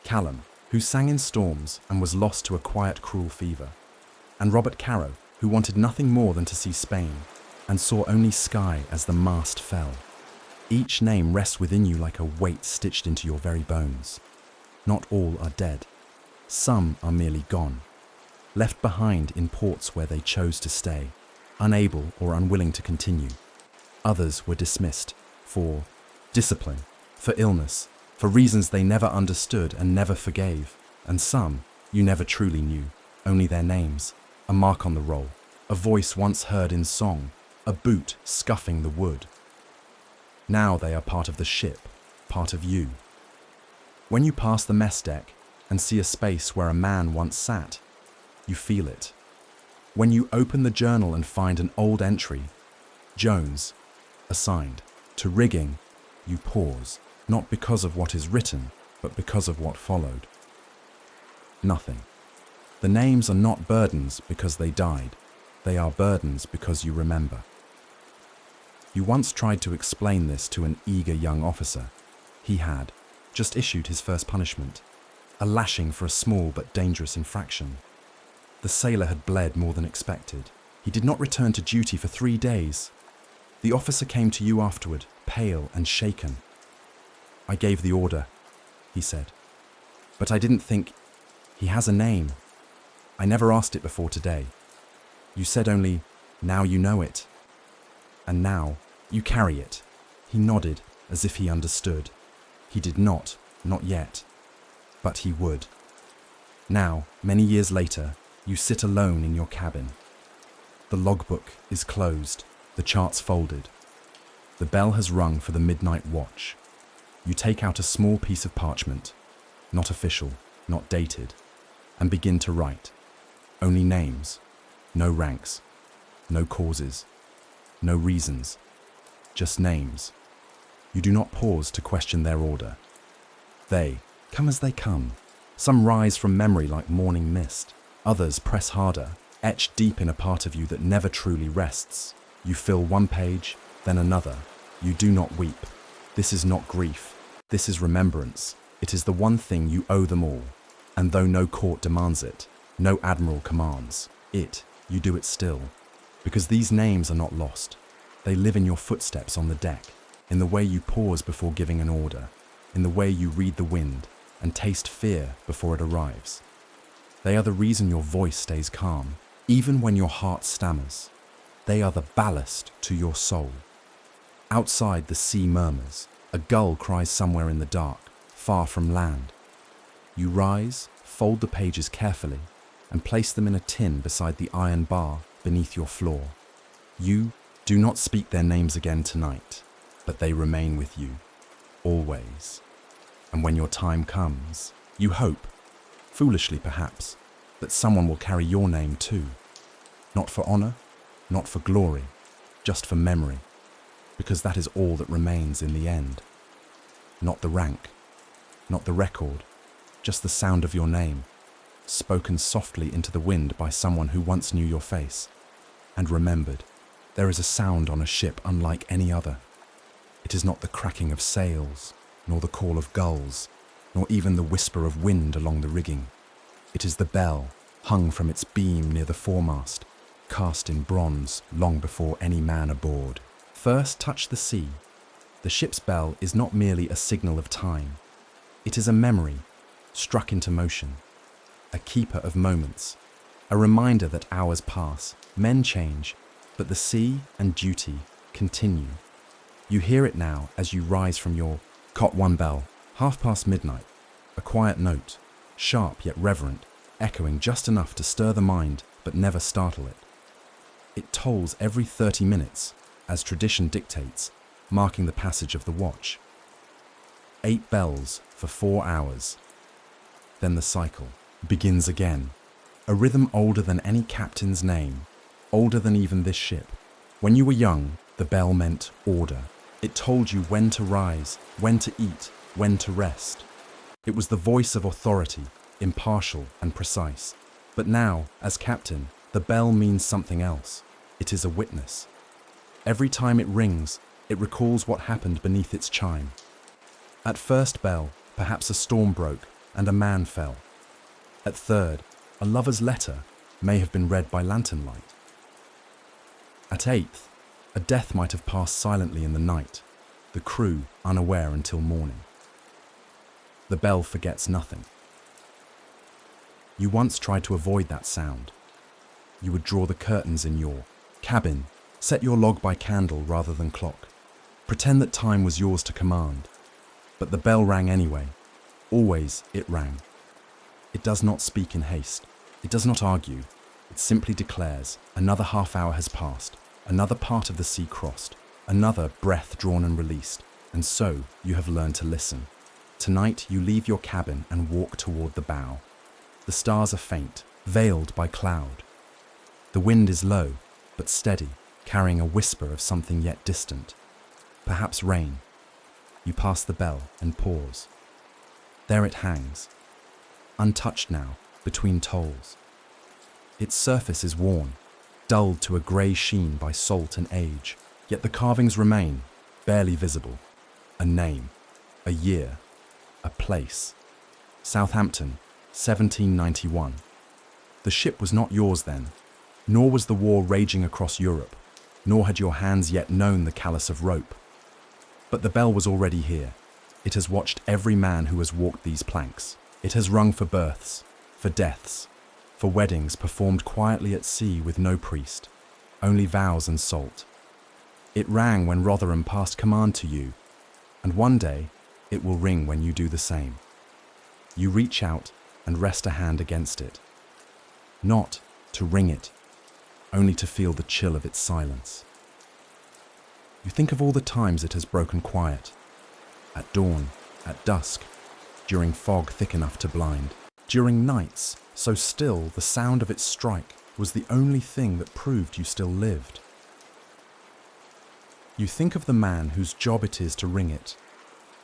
Callum, who sang in storms and was lost to a quiet, cruel fever. And Robert Caro, who wanted nothing more than to see Spain, and saw only sky as the mast fell. Each name rests within you like a weight stitched into your very bones. Not all are dead. Some are merely gone, left behind in ports where they chose to stay, unable or unwilling to continue. Others were dismissed for discipline, for illness, for reasons they never understood and never forgave. And some you never truly knew, only their names, a mark on the roll, a voice once heard in song, a boot scuffing the wood. Now they are part of the ship, part of you. When you pass the mess deck and see a space where a man once sat, you feel it. When you open the journal and find an old entry, Jones, assigned to rigging, you pause, not because of what is written, but because of what followed. Nothing. The names are not burdens because they died. They are burdens because you remember. You once tried to explain this to an eager young officer. He had just issued his first punishment, a lashing for a small but dangerous infraction. The sailor had bled more than expected. He did not return to duty for 3 days. The officer came to you afterward, pale and shaken. "I gave the order," he said, "but I didn't think. He has a name. I never asked it before today. You said only, 'Now you know it.' And now you carry it." He nodded as if he understood. He did not yet, but he would. Now, many years later, you sit alone in your cabin. The logbook is closed, the charts folded. The bell has rung for the midnight watch. You take out a small piece of parchment, not official, not dated, and begin to write. Only names, no ranks, no causes, no reasons, just names. You do not pause to question their order. They come as they come. Some rise from memory like morning mist. Others press harder, etched deep in a part of you that never truly rests. You fill one page, then another. You do not weep. This is not grief. This is remembrance. It is the one thing you owe them all. And though no court demands it, no admiral commands it, you do it still. Because these names are not lost. They live in your footsteps on the deck, in the way you pause before giving an order, in the way you read the wind and taste fear before it arrives. They are the reason your voice stays calm, even when your heart stammers. They are the ballast to your soul. Outside, the sea murmurs. A gull cries somewhere in the dark, far from land. You rise, fold the pages carefully, and place them in a tin beside the iron bar beneath your floor. You do not speak their names again tonight, but they remain with you, always. And when your time comes, you hope, foolishly perhaps, that someone will carry your name too. Not for honor, not for glory, just for memory, because that is all that remains in the end. Not the rank, not the record, just the sound of your name, spoken softly into the wind by someone who once knew your face and remembered. There is a sound on a ship unlike any other. It is not the cracking of sails, nor the call of gulls, nor even the whisper of wind along the rigging. It is the bell hung from its beam near the foremast, cast in bronze long before any man aboard first touched the sea. The ship's bell is not merely a signal of time. It is a memory, struck into motion, a keeper of moments, a reminder that hours pass, men change, but the sea and duty continue. You hear it now as you rise from your cot. One bell, midnight, a quiet note, sharp yet reverent, echoing just enough to stir the mind but never startle it. It tolls every 30 minutes, as tradition dictates, marking the passage of the watch. 8 bells for 4 hours. Then the cycle begins again, a rhythm older than any captain's name, older than even this ship. When you were young, the bell meant order. It told you when to rise, when to eat, when to rest. It was the voice of authority, impartial and precise. But now, as captain, the bell means something else. It is a witness. Every time it rings, it recalls what happened beneath its chime. At first bell, perhaps a storm broke and a man fell. At third, a lover's letter may have been read by lantern light. At eighth, a death might have passed silently in the night, the crew unaware until morning. The bell forgets nothing. You once tried to avoid that sound. You would draw the curtains in your cabin, set your log by candle rather than clock, pretend that time was yours to command. But the bell rang anyway. Always it rang. It does not speak in haste. It does not argue. It simply declares, another half hour has passed, another part of the sea crossed, another breath drawn and released, and so you have learned to listen. Tonight you leave your cabin and walk toward the bow. The stars are faint, veiled by cloud. The wind is low, but steady, carrying a whisper of something yet distant. Perhaps rain. You pass the bell and pause. There it hangs, untouched now, between tolls. Its surface is worn, dulled to a grey sheen by salt and age, yet the carvings remain, barely visible. A name, a year, a place. Southampton, 1791. The ship was not yours then, nor was the war raging across Europe, nor had your hands yet known the callous of rope. But the bell was already here. It has watched every man who has walked these planks. It has rung for births, for deaths, for weddings performed quietly at sea with no priest, only vows and salt. It rang when Rotherham passed command to you, and one day it will ring when you do the same. You reach out and rest a hand against it, not to ring it, only to feel the chill of its silence. You think of all the times it has broken quiet, at dawn, at dusk, during fog thick enough to blind, during nights so still the sound of its strike was the only thing that proved you still lived. You think of the man whose job it is to ring it,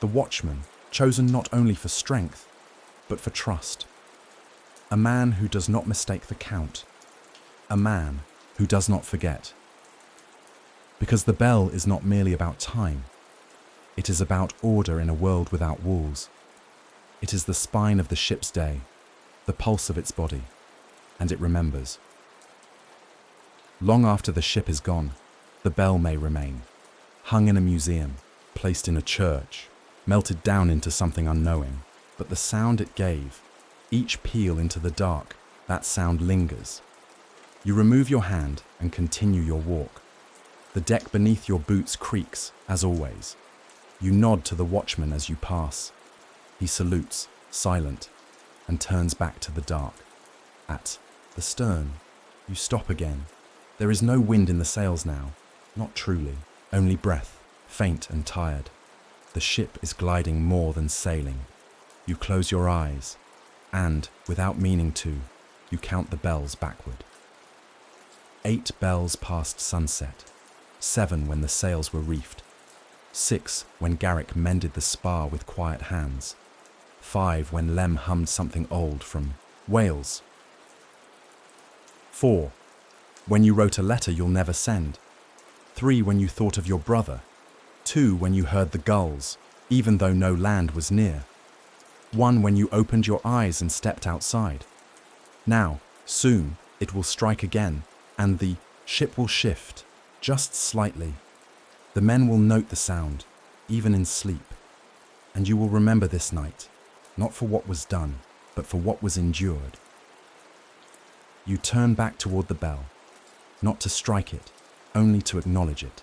the watchman chosen not only for strength, but for trust. A man who does not mistake the count, a man who does not forget. Because the bell is not merely about time, it is about order in a world without walls. It is the spine of the ship's day, the pulse of its body, and it remembers. Long after the ship is gone, the bell may remain, hung in a museum, placed in a church, melted down into something unknowing, but the sound it gave, each peal into the dark, that sound lingers. You remove your hand and continue your walk. The deck beneath your boots creaks, as always. You nod to the watchman as you pass. He salutes, silent, and turns back to the dark. At the stern, you stop again. There is no wind in the sails now, not truly, only breath, faint and tired. The ship is gliding more than sailing. You close your eyes, and, without meaning to, you count the bells backward. 8 bells past sunset, 7 when the sails were reefed, 6 when Garrick mended the spar with quiet hands, 5 when Lem hummed something old from Wales, 4 when you wrote a letter you'll never send, 3 when you thought of your brother, 2 when you heard the gulls, even though no land was near, 1 when you opened your eyes and stepped outside. Now, soon, it will strike again, And the ship will shift, just slightly. The men will note the sound, even in sleep. And you will remember this night, not for what was done, but for what was endured. You turn back toward the bell, not to strike it, only to acknowledge it.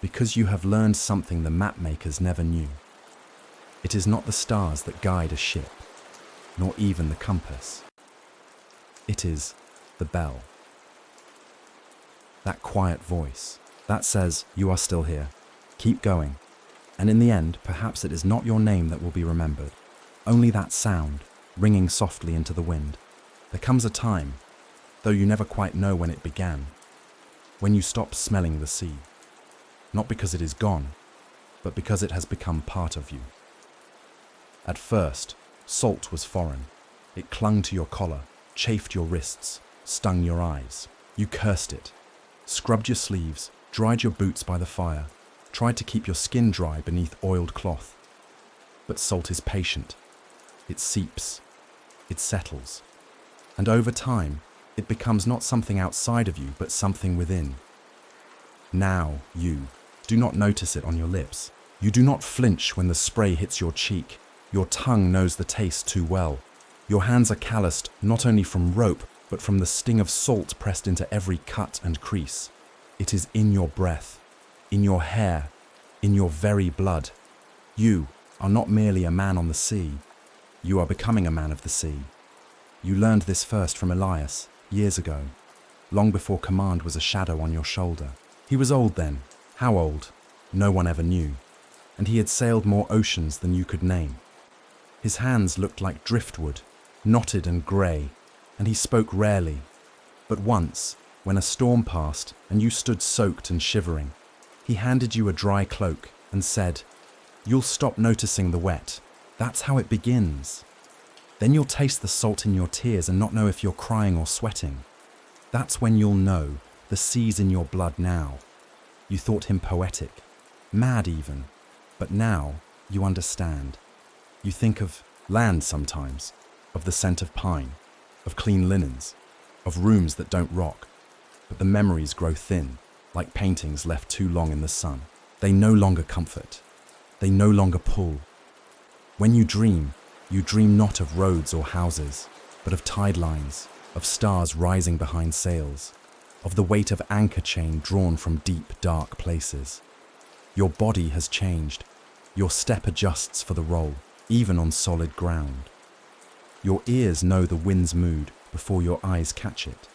Because you have learned something the map makers never knew. It is not the stars that guide a ship, nor even the compass. It is the bell. That quiet voice, that says, you are still here. Keep going. And in the end, perhaps it is not your name that will be remembered, only that sound, ringing softly into the wind. There comes a time, though you never quite know when it began, when you stop smelling the sea. Not because it is gone, but because it has become part of you. At first, salt was foreign. It clung to your collar, chafed your wrists, stung your eyes. You cursed it, scrubbed your sleeves, dried your boots by the fire, tried to keep your skin dry beneath oiled cloth. But salt is patient. It seeps. It settles. And over time, it becomes not something outside of you, but something within. Now you do not notice it on your lips. You do not flinch when the spray hits your cheek. Your tongue knows the taste too well. Your hands are calloused not only from rope, but from the sting of salt pressed into every cut and crease. It is in your breath, in your hair, in your very blood. You are not merely a man on the sea. You are becoming a man of the sea. You learned this first from Elias, years ago, long before command was a shadow on your shoulder. He was old then. How old? No one ever knew. And he had sailed more oceans than you could name. His hands looked like driftwood, knotted and grey, and he spoke rarely. But once, when a storm passed and you stood soaked and shivering, he handed you a dry cloak and said, "You'll stop noticing the wet. That's how it begins. Then you'll taste the salt in your tears and not know if you're crying or sweating. That's when you'll know the sea's in your blood now." You thought him poetic, mad even, but now you understand. You think of land sometimes, of the scent of pine, of clean linens, of rooms that don't rock, but the memories grow thin, like paintings left too long in the sun. They no longer comfort. They no longer pull. When you dream not of roads or houses, but of tide lines, of stars rising behind sails, of the weight of anchor chain drawn from deep, dark places. Your body has changed. Your step adjusts for the roll, even on solid ground. Your ears know the wind's mood before your eyes catch it.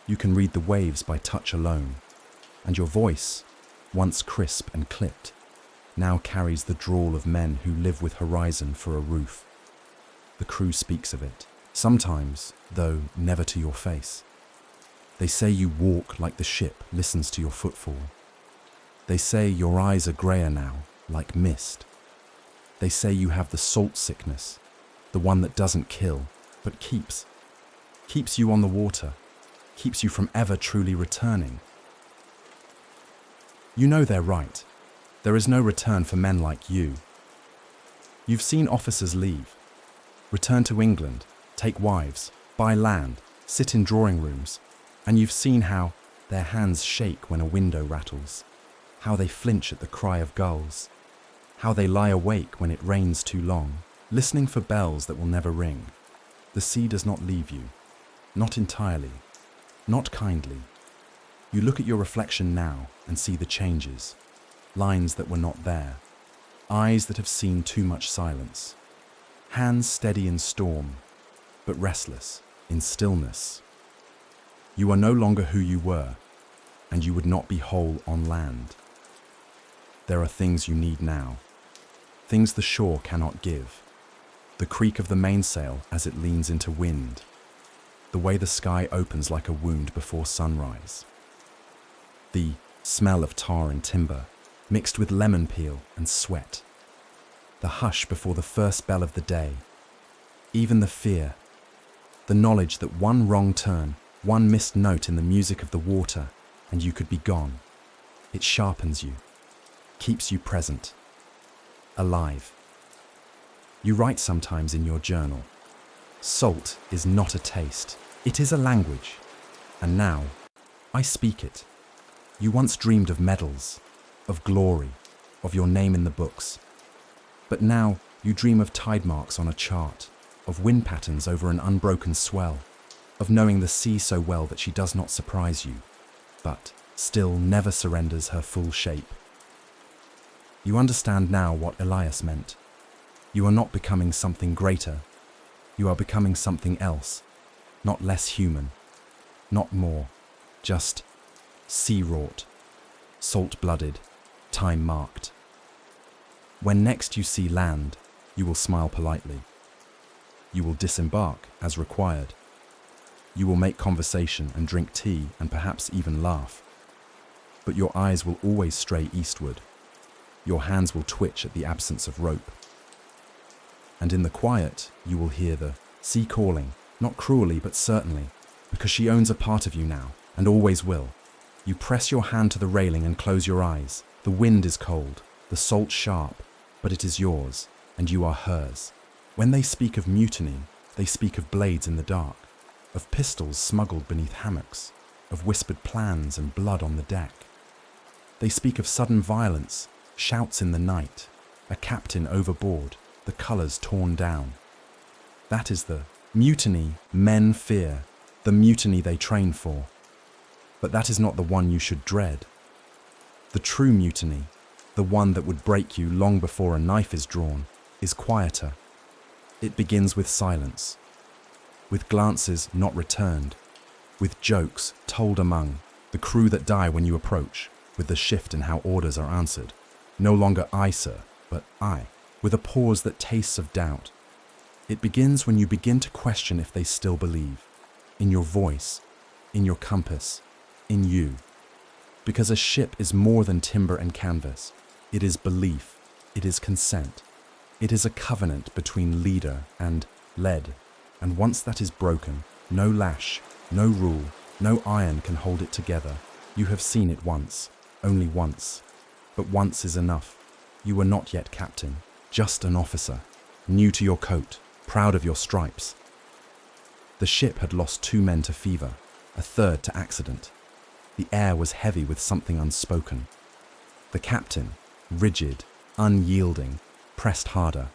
You can read the waves by touch alone. And your voice, once crisp and clipped, now carries the drawl of men who live with horizon for a roof. The crew speaks of it, sometimes, though never to your face. They say you walk like the ship listens to your footfall. They say your eyes are greyer now, like mist. They say you have the salt sickness, the one that doesn't kill, but keeps you on the water, keeps you from ever truly returning. You know they're right. There is no return for men like you. You've seen officers leave, return to England, take wives, buy land, sit in drawing rooms, and you've seen how their hands shake when a window rattles, how they flinch at the cry of gulls, how they lie awake when it rains too long, listening for bells that will never ring. The sea does not leave you, not entirely, not kindly. You look at your reflection now and see the changes, lines that were not there, eyes that have seen too much silence, hands steady in storm, but restless in stillness. You are no longer who you were, and you would not be whole on land. There are things you need now, things the shore cannot give. The creak of the mainsail as it leans into wind, the way the sky opens like a wound before sunrise. The smell of tar and timber, mixed with lemon peel and sweat. The hush before the first bell of the day. Even the fear, the knowledge that one wrong turn, one missed note in the music of the water, and you could be gone. It sharpens you, keeps you present, alive. You write sometimes in your journal, salt is not a taste, it is a language. And now, I speak it. You once dreamed of medals, of glory, of your name in the books. But now you dream of tide marks on a chart, of wind patterns over an unbroken swell, of knowing the sea so well that she does not surprise you, but still never surrenders her full shape. You understand now what Elias meant. You are not becoming something greater. You are becoming something else, not less human, not more, just sea-wrought, salt-blooded, time-marked. When next you see land, you will smile politely. You will disembark as required. You will make conversation and drink tea and perhaps even laugh. But your eyes will always stray eastward. Your hands will twitch at the absence of rope. And in the quiet, you will hear the sea calling, not cruelly but certainly, because she owns a part of you now, and always will. You press your hand to the railing and close your eyes. The wind is cold, the salt sharp, but it is yours, and you are hers. When they speak of mutiny, they speak of blades in the dark, of pistols smuggled beneath hammocks, of whispered plans and blood on the deck. They speak of sudden violence, shouts in the night, a captain overboard, the colours torn down. That is the mutiny men fear, the mutiny they train for. But that is not the one you should dread. The true mutiny, the one that would break you long before a knife is drawn, is quieter. It begins with silence, with glances not returned, with jokes told among the crew that die when you approach, with the shift in how orders are answered. No longer I, sir, but I, with a pause that tastes of doubt. It begins when you begin to question if they still believe, in your voice, in your compass, in you. Because a ship is more than timber and canvas. It is belief, it is consent. It is a covenant between leader and led. And once that is broken, no lash, no rule, no iron can hold it together. You have seen it once, only once. But once is enough. You are not yet captain, just an officer, new to your coat, proud of your stripes. The ship had lost 2 men to fever, a third to accident. The air was heavy with something unspoken. The captain, rigid, unyielding, pressed harder,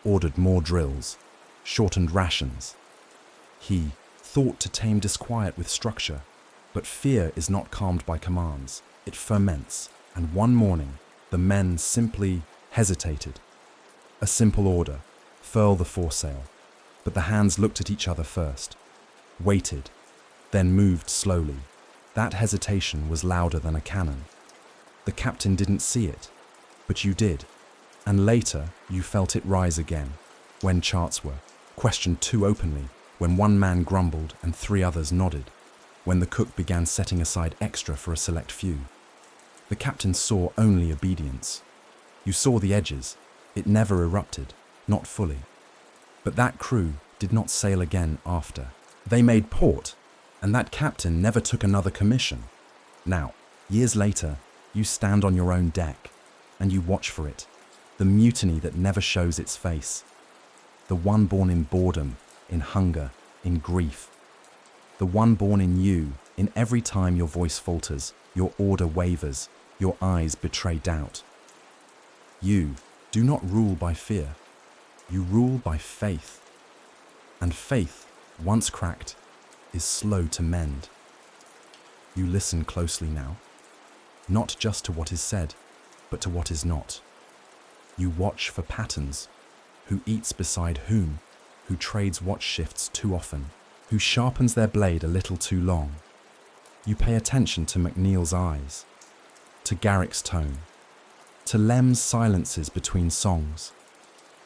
ordered more drills, shortened rations. He thought to tame disquiet with structure, but fear is not calmed by commands. It ferments, and one morning, the men simply hesitated. A simple order, furl the foresail, but the hands looked at each other first, waited, then moved slowly. That hesitation was louder than a cannon. The captain didn't see it, but you did, and later you felt it rise again, when charts were questioned too openly, when one man grumbled and 3 others nodded, when the cook began setting aside extra for a select few. The captain saw only obedience. You saw the edges. It never erupted, not fully. But that crew did not sail again after. They made port, and that captain never took another commission. Now, years later, you stand on your own deck, and you watch for it, the mutiny that never shows its face, the one born in boredom, in hunger, in grief, the one born in you, in every time your voice falters, your order wavers, your eyes betray doubt. You do not rule by fear, you rule by faith. And faith, once cracked, is slow to mend. You listen closely now, not just to what is said, but to what is not. You watch for patterns, who eats beside whom, who trades watch shifts too often, who sharpens their blade a little too long. You pay attention to McNeil's eyes, to Garrick's tone, to Lem's silences between songs.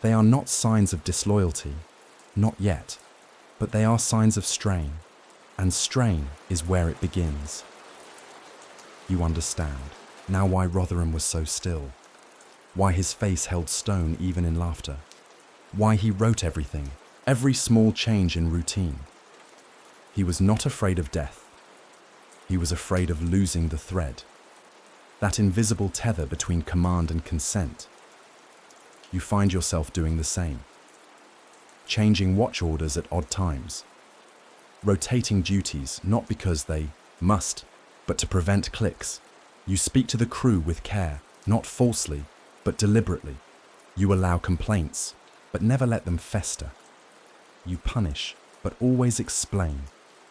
They are not signs of disloyalty, not yet, but they are signs of strain, and strain is where it begins. You understand now why Rotherham was so still, why his face held stone even in laughter, why he wrote everything, every small change in routine. He was not afraid of death. He was afraid of losing the thread, that invisible tether between command and consent. You find yourself doing the same, changing watch orders at odd times, rotating duties not because they must, but to prevent clicks. You speak to the crew with care, not falsely, but deliberately. You allow complaints, but never let them fester. You punish, but always explain.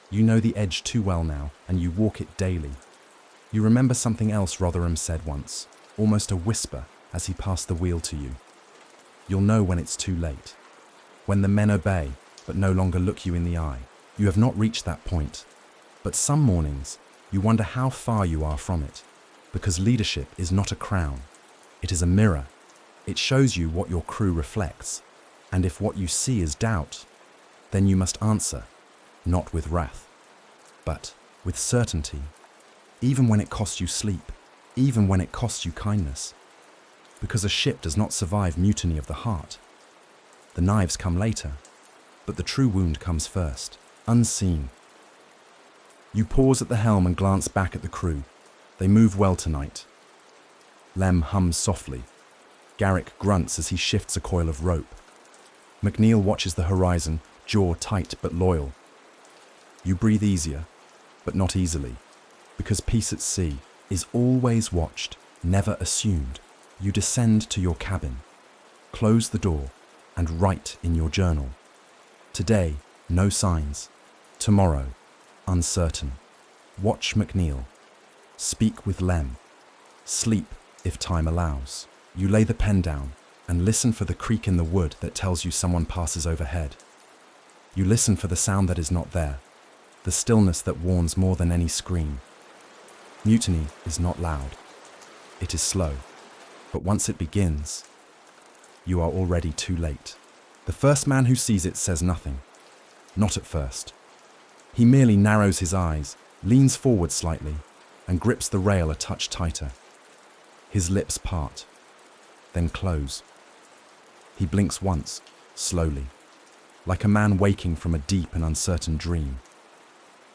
You know the edge too well now, and you walk it daily. You remember something else Rotherham said once, almost a whisper as he passed the wheel to you. You'll know when it's too late. When the men obey, but no longer look you in the eye. You have not reached that point. But some mornings, you wonder how far you are from it. Because leadership is not a crown. It is a mirror. It shows you what your crew reflects. And if what you see is doubt, then you must answer, not with wrath, but with certainty. Even when it costs you sleep, even when it costs you kindness. Because a ship does not survive mutiny of the heart. The knives come later, but the true wound comes first, unseen. You pause at the helm and glance back at the crew. They move well tonight. Lem hums softly. Garrick grunts as he shifts a coil of rope. McNeil watches the horizon, jaw tight but loyal. You breathe easier, but not easily, because peace at sea is always watched, never assumed. You descend to your cabin, close the door, and write in your journal. Today, no signs. Tomorrow, uncertain. Watch McNeil. Speak with Lem. Sleep if time allows. You lay the pen down and listen for the creak in the wood that tells you someone passes overhead. You listen for the sound that is not there, the stillness that warns more than any scream. Mutiny is not loud. It is slow. But once it begins, you are already too late. The first man who sees it says nothing. Not at first. He merely narrows his eyes, leans forward slightly, and grips the rail a touch tighter. His lips part, then close. He blinks once, slowly, like a man waking from a deep and uncertain dream.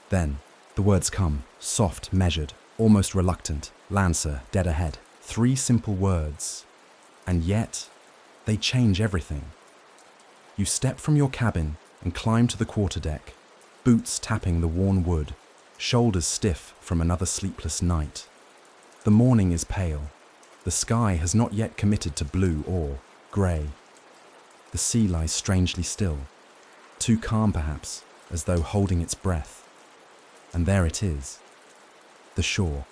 Then, the words come, soft, measured, almost reluctant. Lancer, dead ahead. 3 simple words, and yet they change everything. You step from your cabin and climb to the quarterdeck, boots tapping the worn wood, shoulders stiff from another sleepless night. The morning is pale. The sky has not yet committed to blue or grey. The sea lies strangely still, too calm perhaps, as though holding its breath. And there it is, the shore,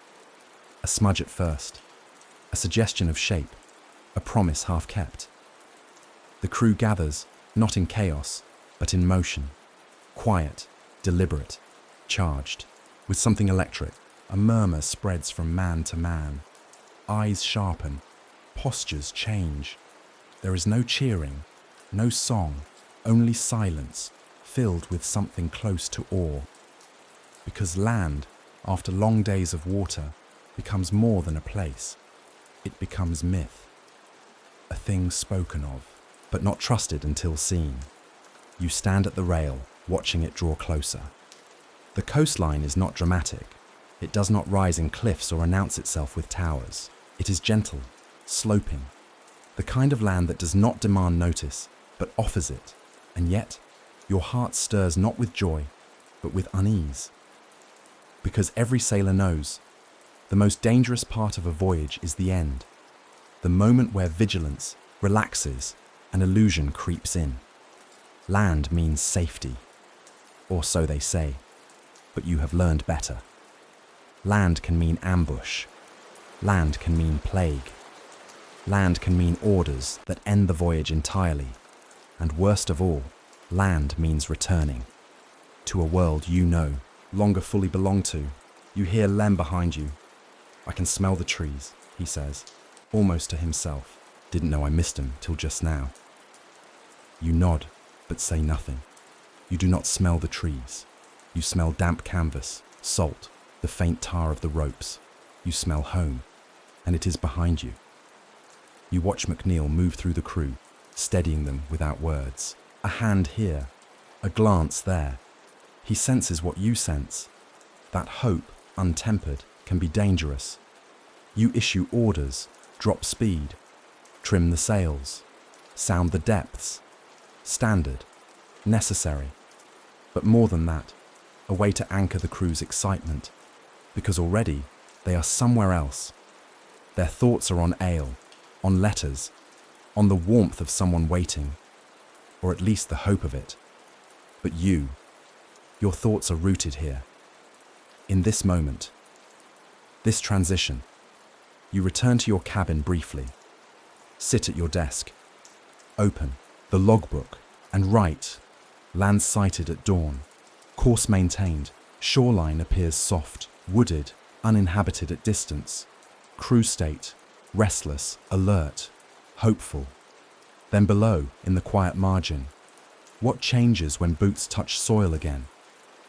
a smudge at first. A suggestion of shape, a promise half kept. The crew gathers, not in chaos, but in motion. Quiet, deliberate, charged, with something electric. A murmur spreads from man to man. Eyes sharpen, postures change. There is no cheering, no song, only silence, filled with something close to awe. Because land, after long days of water, becomes more than a place. It becomes myth, a thing spoken of, but not trusted until seen. You stand at the rail, watching it draw closer. The coastline is not dramatic. It does not rise in cliffs or announce itself with towers. It is gentle, sloping, the kind of land that does not demand notice, but offers it. And yet, your heart stirs not with joy, but with unease. Because every sailor knows, the most dangerous part of a voyage is the end, the moment where vigilance relaxes and illusion creeps in. Land means safety, or so they say, but you have learned better. Land can mean ambush. Land can mean plague. Land can mean orders that end the voyage entirely. And worst of all, land means returning to a world you no longer fully belong to. You hear Lem behind you. I can smell the trees, he says, almost to himself. Didn't know I missed him till just now. You nod, but say nothing. You do not smell the trees. You smell damp canvas, salt, the faint tar of the ropes. You smell home, and it is behind you. You watch McNeil move through the crew, steadying them without words. A hand here, a glance there. He senses what you sense. That hope, untempered, can be dangerous. You issue orders, drop speed, trim the sails, sound the depths. Standard, necessary. But more than that, a way to anchor the crew's excitement, because already they are somewhere else. Their thoughts are on ale, on letters, on the warmth of someone waiting, or at least the hope of it. But your thoughts are rooted here, in this moment, this transition. You return to your cabin briefly, sit at your desk, open the logbook, and write, land sighted at dawn, course maintained, shoreline appears soft, wooded, uninhabited at distance, crew state, restless, alert, hopeful. Then below, in the quiet margin, what changes when boots touch soil again?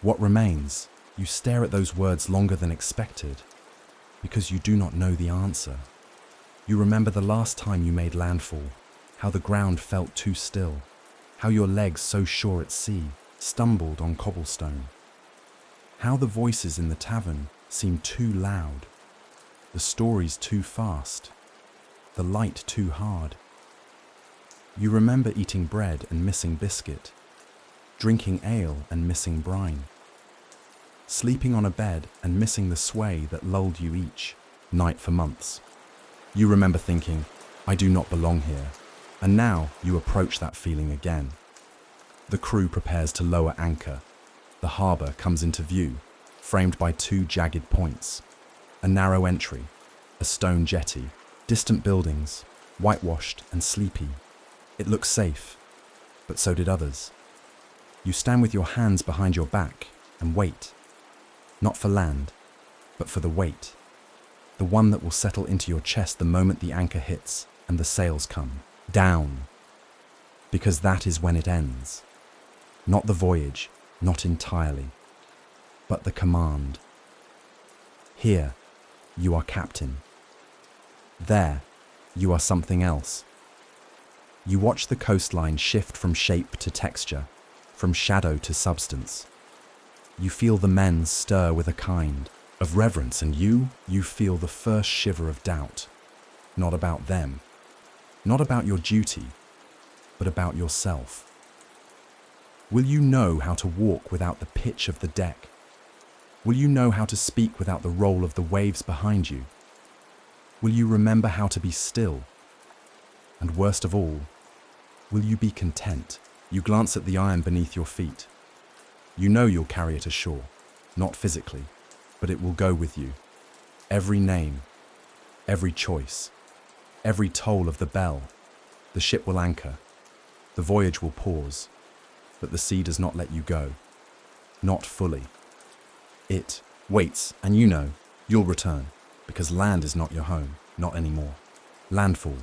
What remains? You stare at those words longer than expected, because you do not know the answer. You remember the last time you made landfall, how the ground felt too still, how your legs so sure at sea stumbled on cobblestone, how the voices in the tavern seemed too loud, the stories too fast, the light too hard. You remember eating bread and missing biscuit, drinking ale and missing brine, sleeping on a bed and missing the sway that lulled you each night for months. You remember thinking, I do not belong here, and now you approach that feeling again. The crew prepares to lower anchor. The harbour comes into view, framed by two jagged points, a narrow entry, a stone jetty, distant buildings, whitewashed and sleepy. It looks safe, but so did others. You stand with your hands behind your back and wait, not for land, but for the weight, the one that will settle into your chest the moment the anchor hits and the sails come down, because that is when it ends. Not the voyage, not entirely, but the command. Here, you are captain. There, you are something else. You watch the coastline shift from shape to texture, from shadow to substance. You feel the men stir with a kind of reverence, and you feel the first shiver of doubt. Not about them, not about your duty, but about yourself. Will you know how to walk without the pitch of the deck? Will you know how to speak without the roll of the waves behind you? Will you remember how to be still? And worst of all, will you be content? You glance at the iron beneath your feet. You know you'll carry it ashore, not physically, but it will go with you. Every name, every choice, every toll of the bell. The ship will anchor, the voyage will pause, but the sea does not let you go. Not fully. It waits, and you know you'll return, because land is not your home, not anymore. Landfall.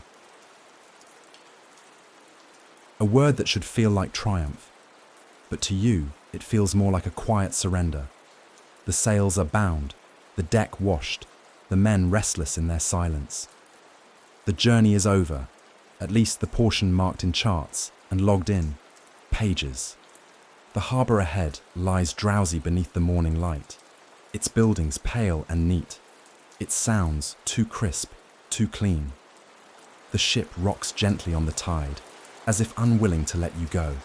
A word that should feel like triumph, but to you, it feels more like a quiet surrender. The sails are bound, the deck washed, the men restless in their silence. The journey is over, at least the portion marked in charts and logged in pages. The harbour ahead lies drowsy beneath the morning light, its buildings pale and neat, its sounds too crisp, too clean. The ship rocks gently on the tide, as if unwilling to let you go.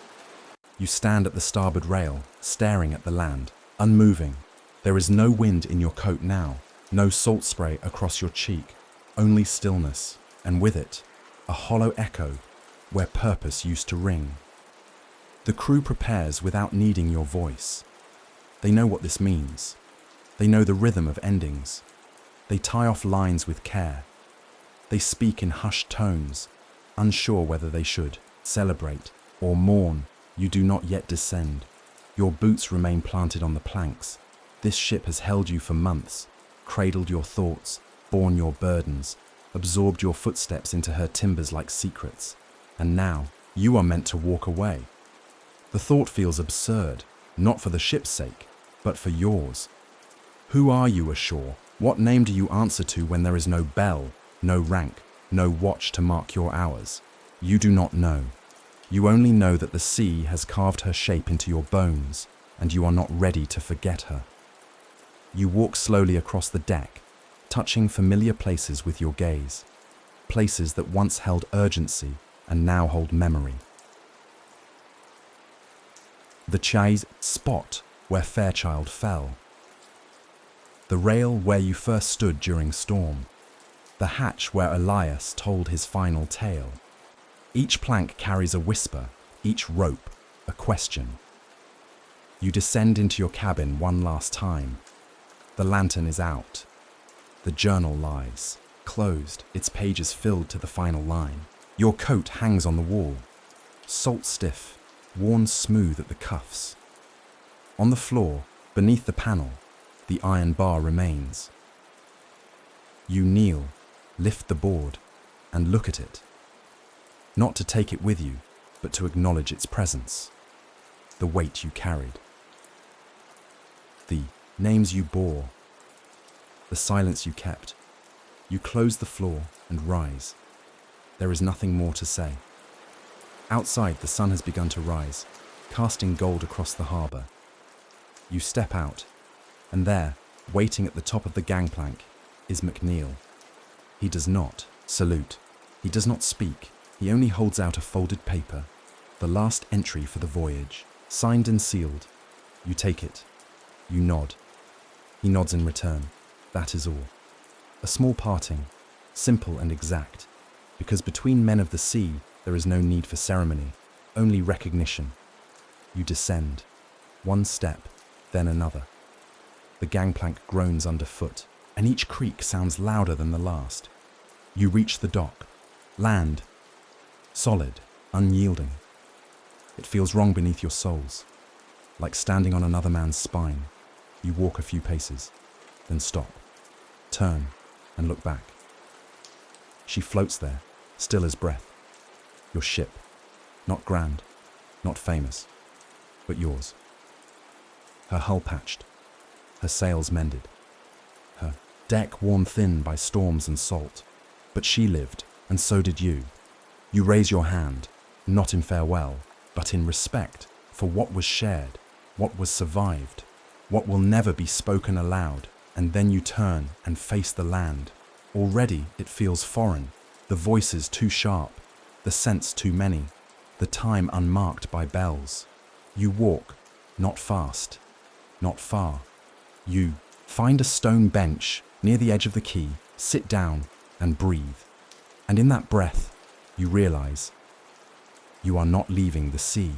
You stand at the starboard rail, staring at the land, unmoving. There is no wind in your coat now, no salt spray across your cheek, only stillness, and with it, a hollow echo where purpose used to ring. The crew prepares without needing your voice. They know what this means. They know the rhythm of endings. They tie off lines with care. They speak in hushed tones, unsure whether they should celebrate or mourn. You do not yet descend. Your boots remain planted on the planks. This ship has held you for months, cradled your thoughts, borne your burdens, absorbed your footsteps into her timbers like secrets. And now, you are meant to walk away. The thought feels absurd, not for the ship's sake, but for yours. Who are you ashore? What name do you answer to when there is no bell, no rank, no watch to mark your hours? You do not know. You only know that the sea has carved her shape into your bones, and you are not ready to forget her. You walk slowly across the deck, touching familiar places with your gaze, places that once held urgency and now hold memory. The chai's spot where Fairchild fell. The rail where you first stood during storm. The hatch where Elias told his final tale. Each plank carries a whisper, each rope a question. You descend into your cabin one last time. The lantern is out. The journal lies, closed, its pages filled to the final line. Your coat hangs on the wall, salt stiff, worn smooth at the cuffs. On the floor, beneath the panel, the iron bar remains. You kneel, lift the board, and look at it. Not to take it with you, but to acknowledge its presence, the weight you carried. The names you bore, the silence you kept. You close the floor and rise. There is nothing more to say. Outside, the sun has begun to rise, casting gold across the harbour. You step out, and there, waiting at the top of the gangplank, is McNeil. He does not salute. He does not speak. He only holds out a folded paper, the last entry for the voyage, signed and sealed. You take it. You nod. He nods in return. That is all. A small parting, simple and exact, because between men of the sea there is no need for ceremony, only recognition. You descend, one step, then another. The gangplank groans underfoot, and each creak sounds louder than the last. You reach the dock, land, solid, unyielding. It feels wrong beneath your soles, like standing on another man's spine. You walk a few paces, then stop, turn, and look back. She floats there, still as breath. Your ship, not grand, not famous, but yours. Her hull patched, her sails mended, her deck worn thin by storms and salt. But she lived, and so did you. You raise your hand, not in farewell, but in respect for what was shared, what was survived, what will never be spoken aloud, and then you turn and face the land. Already it feels foreign, the voices too sharp, the scents too many, the time unmarked by bells. You walk, not fast, not far. You find a stone bench near the edge of the quay, sit down and breathe. And in that breath, you realize you are not leaving the sea.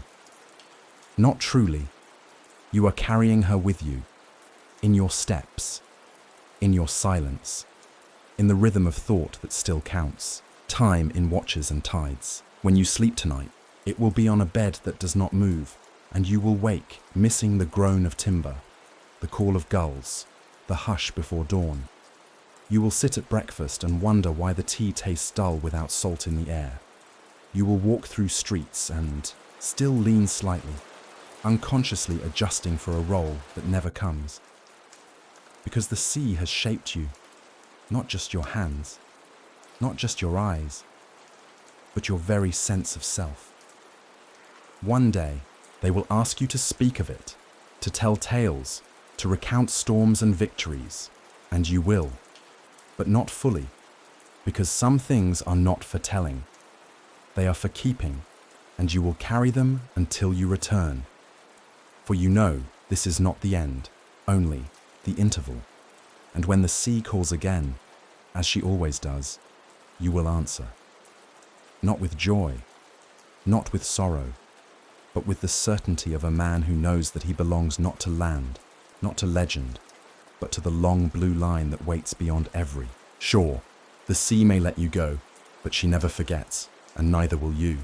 Not truly. You are carrying her with you, in your steps, in your silence, in the rhythm of thought that still counts, time in watches and tides. When you sleep tonight, it will be on a bed that does not move, and you will wake missing the groan of timber, the call of gulls, the hush before dawn. You will sit at breakfast and wonder why the tea tastes dull without salt in the air. You will walk through streets and still lean slightly, unconsciously adjusting for a roll that never comes. Because the sea has shaped you, not just your hands, not just your eyes, but your very sense of self. One day, they will ask you to speak of it, to tell tales, to recount storms and victories, and you will. But not fully, because some things are not for telling. They are for keeping, and you will carry them until you return. For you know this is not the end, only the interval. And when the sea calls again, as she always does, you will answer. Not with joy, not with sorrow, but with the certainty of a man who knows that he belongs not to land, not to legend, but to the long blue line that waits beyond every. Sure, the sea may let you go, but she never forgets, and neither will you.